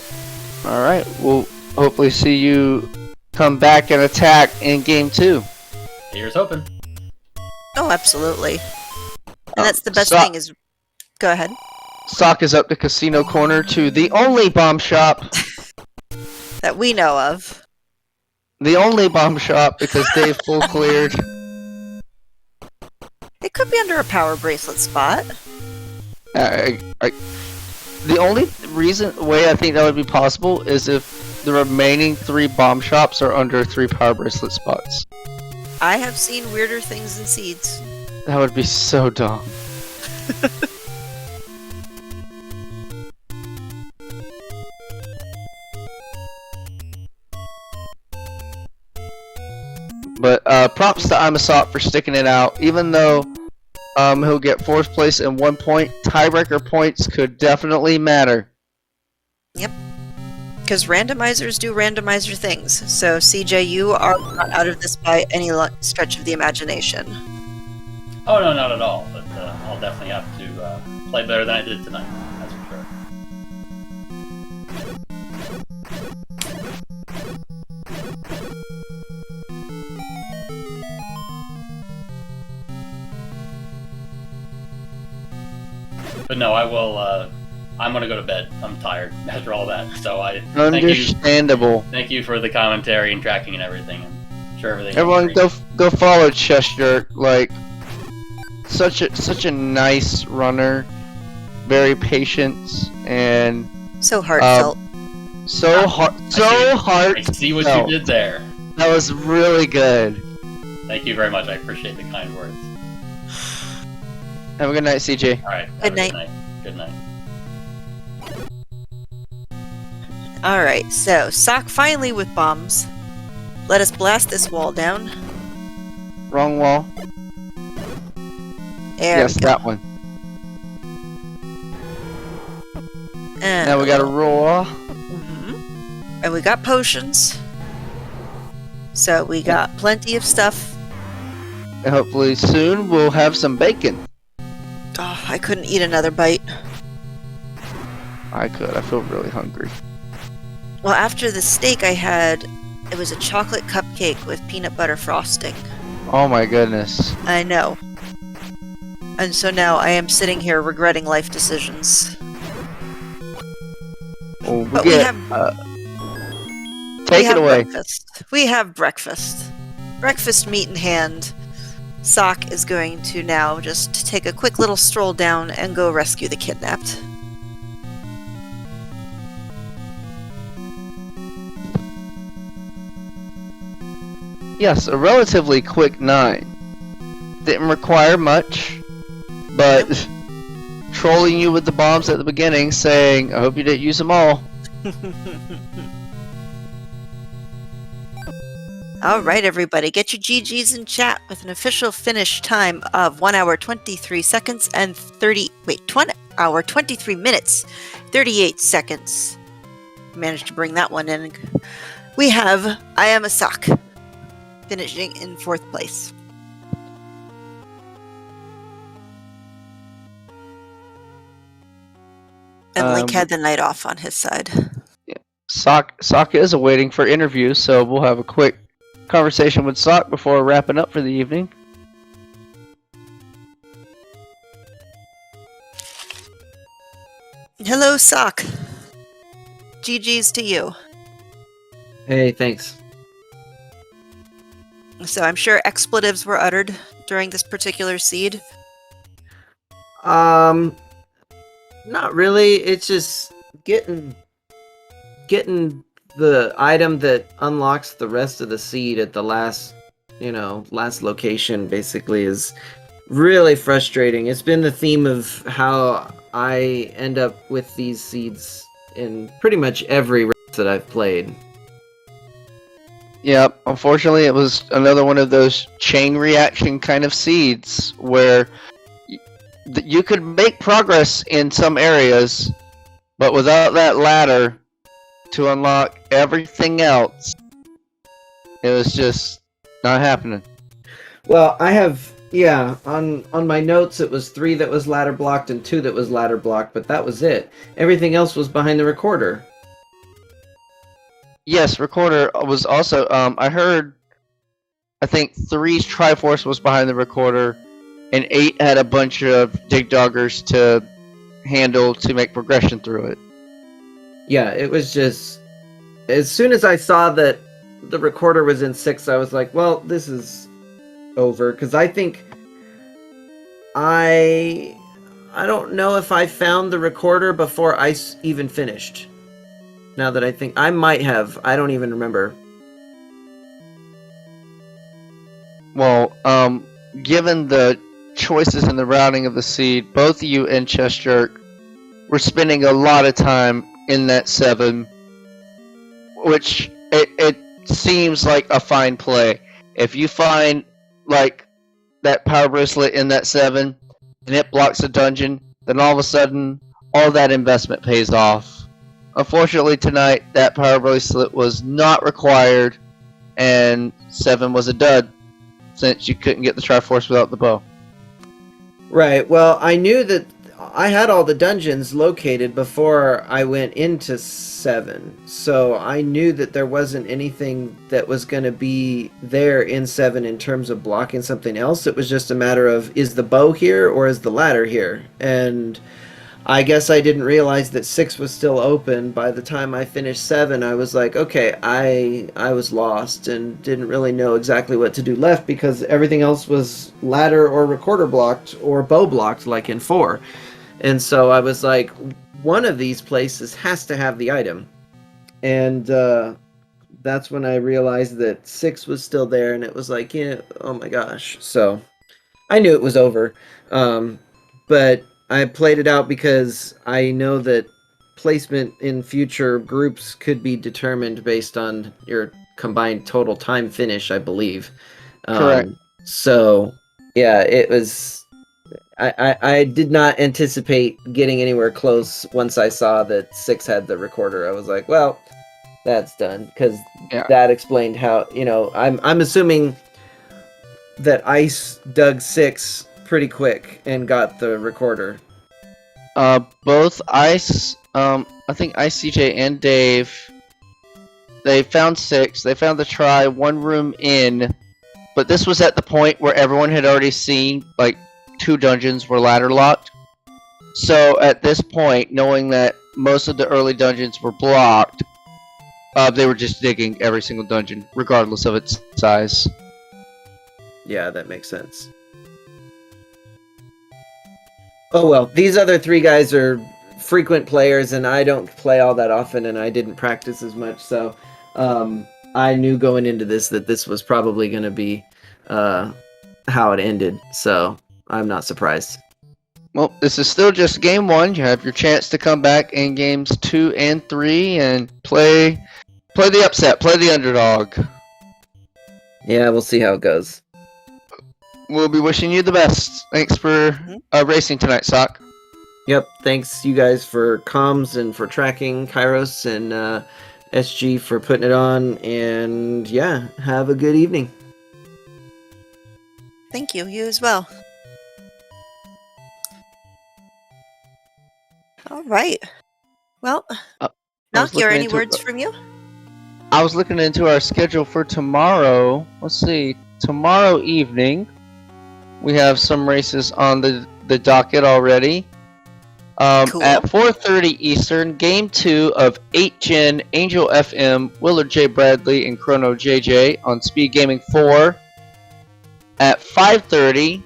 Alright, we'll hopefully see you come back and attack in game 2. Here's hoping. Oh, absolutely. And that's the best thing is... Go ahead. Sock is up to Casino Corner to the only bomb shop. That we know of. The only bomb shop because Dave full cleared. It could be under a power bracelet spot. The only way I think that would be possible is if the remaining 3 bomb shops are under 3 power bracelet spots. I have seen weirder things than seeds. That would be so dumb. But props to imasock for sticking it out. Even though he'll get 4th place and 1 point, tiebreaker points could definitely matter. Yep. Because randomizers do randomizer things. So CJ, you are not out of this by any stretch of the imagination. Oh no, not at all. But I'll definitely have to play better than I did tonight. That's for sure. But no, I will. I'm gonna go to bed. I'm tired after all that. So Understandable. Thank you for the commentary and tracking and everything. I'm sure everything. Everyone, go follow chessjerk. Like such a nice runner, very patient and So heartfelt. So hard. So hard. I see what No. you did there. That was really good. Thank you very much. I appreciate the kind words. Have a good night, CJ. All right. Good night. Good night. Alright, so Sock finally with bombs. Let us blast this wall down. Wrong wall. There Yes, we go. that one. And, Now we got a roar. and we got potions. So we got plenty of stuff. And hopefully soon we'll have some bacon. Oh, I couldn't eat another bite. I could. I feel really hungry. Well, after the steak I had, it was a chocolate cupcake with peanut butter frosting. Oh my goodness. I know. And so now I am sitting here regretting life decisions. Well, But we have take it away. breakfast. We have breakfast. Breakfast meat in hand. Sock is going to now just take a quick little stroll down and go rescue the kidnapped. Yes, a relatively quick 9. Didn't require much, but trolling you with the bombs at the beginning, saying, I hope you didn't use them all. Alright, everybody, get your GGs in chat with an official finish time of 1 hour 23 seconds and 1 hour 23 minutes 38 seconds. Managed to bring that one in. We have I Am a Sock finishing in 4th place. And Link had the night off on his side. Sock is awaiting for interview, so we'll have a quick conversation with Sock before wrapping up for the evening. Hello, Sock. GG's to you. Hey, thanks. So I'm sure expletives were uttered during this particular seed. Not really. It's just getting the item that unlocks the rest of the seed at the last location basically is really frustrating. It's been the theme of how I end up with these seeds in pretty much every race that I've played. Yeah, unfortunately it was another one of those chain reaction kind of seeds where you could make progress in some areas, but without that ladder to unlock everything else, it was just not happening. Well, I have, on my notes it was 3 that was ladder blocked and 2 that was ladder blocked, but that was it. Everything else was behind the recorder. Yes, recorder was also, I think 3's Triforce was behind the recorder, and 8 had a bunch of dig doggers to handle to make progression through it. Yeah, it was just, as soon as I saw that the recorder was in 6, I was like, well, this is over, because I think I don't know if I found the recorder before I even finished. Now that I think, I might have, I don't even remember. Well, given the choices in the routing of the seed, both you and chessjerk were spending a lot of time in that 7, which it seems like a fine play. If you find like that power bracelet in that 7 and it blocks a dungeon, then all of a sudden all that investment pays off. Unfortunately tonight that power bracelet was not required and 7 was a dud since you couldn't get the Triforce without the bow. Right, well, I knew that I had all the dungeons located before I went into 7, so I knew that there wasn't anything that was going to be there in 7 in terms of blocking something else. It was just a matter of, is the bow here or is the ladder here? And I guess I didn't realize that 6 was still open. By the time I finished 7, I was like, okay, I was lost and didn't really know exactly what to do left because everything else was ladder or recorder blocked or bow blocked like in 4. And so I was like, one of these places has to have the item. and that's when I realized that 6 was still there, and it was like, yeah, oh my gosh. So I knew it was over. But I played it out because I know that placement in future groups could be determined based on your combined total time finish, I believe. Correct. So yeah, it was. I did not anticipate getting anywhere close once I saw that 6 had the recorder. I was like, well, that's done, because Yeah. that explained how, I'm assuming that Ice dug 6 pretty quick and got the recorder. Both Ice, I think Ice, CJ, and Dave, they found 6. They found the try one room in, but this was at the point where everyone had already seen, like, 2 dungeons were ladder locked. So at this point, knowing that most of the early dungeons were blocked, they were just digging every single dungeon, regardless of its size. Yeah, that makes sense. Oh well, these other 3 guys are frequent players, and I don't play all that often, and I didn't practice as much, so I knew going into this that this was probably going to be how it ended, so I'm not surprised. Well, this is still just game 1. You have your chance to come back in games 2 and 3 and play the upset, play the underdog. Yeah, we'll see how it goes. We'll be wishing you the best. Thanks for racing tonight, Sock. Yep, thanks you guys for comms and for tracking, Kairos and SG for putting it on, and yeah, have a good evening. Thank you. You as well. All right. Well, Malky, any words from you? I was looking into our schedule for tomorrow. Let's see. Tomorrow evening, we have some races on the docket already. Cool. At 4:30 Eastern, Game 2 of 8-Gen Angel FM, Willard J. Bradley, and Chrono JJ on SpeedGaming 4. At 5:30,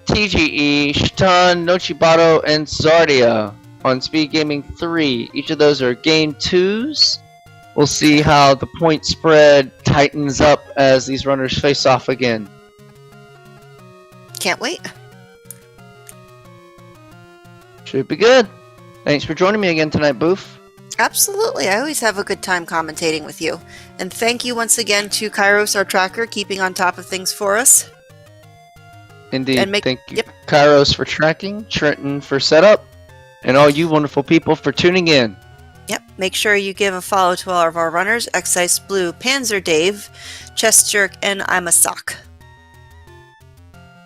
TGE, Shitan, Nochibato, and Zardia on SpeedGaming 3. Each of those are Game 2s. We'll see how the point spread tightens up as these runners face off again. Can't wait. Should be good. Thanks for joining me again tonight, Boof. Absolutely. I always have a good time commentating with you. And thank you once again to Kairos, our tracker, keeping on top of things for us. Indeed. And Thank you, Kairos, for tracking, Trenton for setup, and all you wonderful people for tuning in. Yep. Make sure you give a follow to all of our runners, xiceblue, SantaDave, chessjerk, and imasock.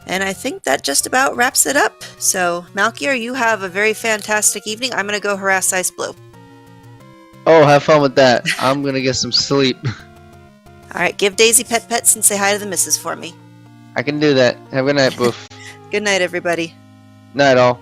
And I think that just about wraps it up. So, Malkier, you have a very fantastic evening. I'm going to go harass xiceblue. Oh, have fun with that. I'm going to get some sleep. All right. Give Daisy pets and say hi to the missus for me. I can do that. Have a good night, Boof. Good night, everybody. Night, all.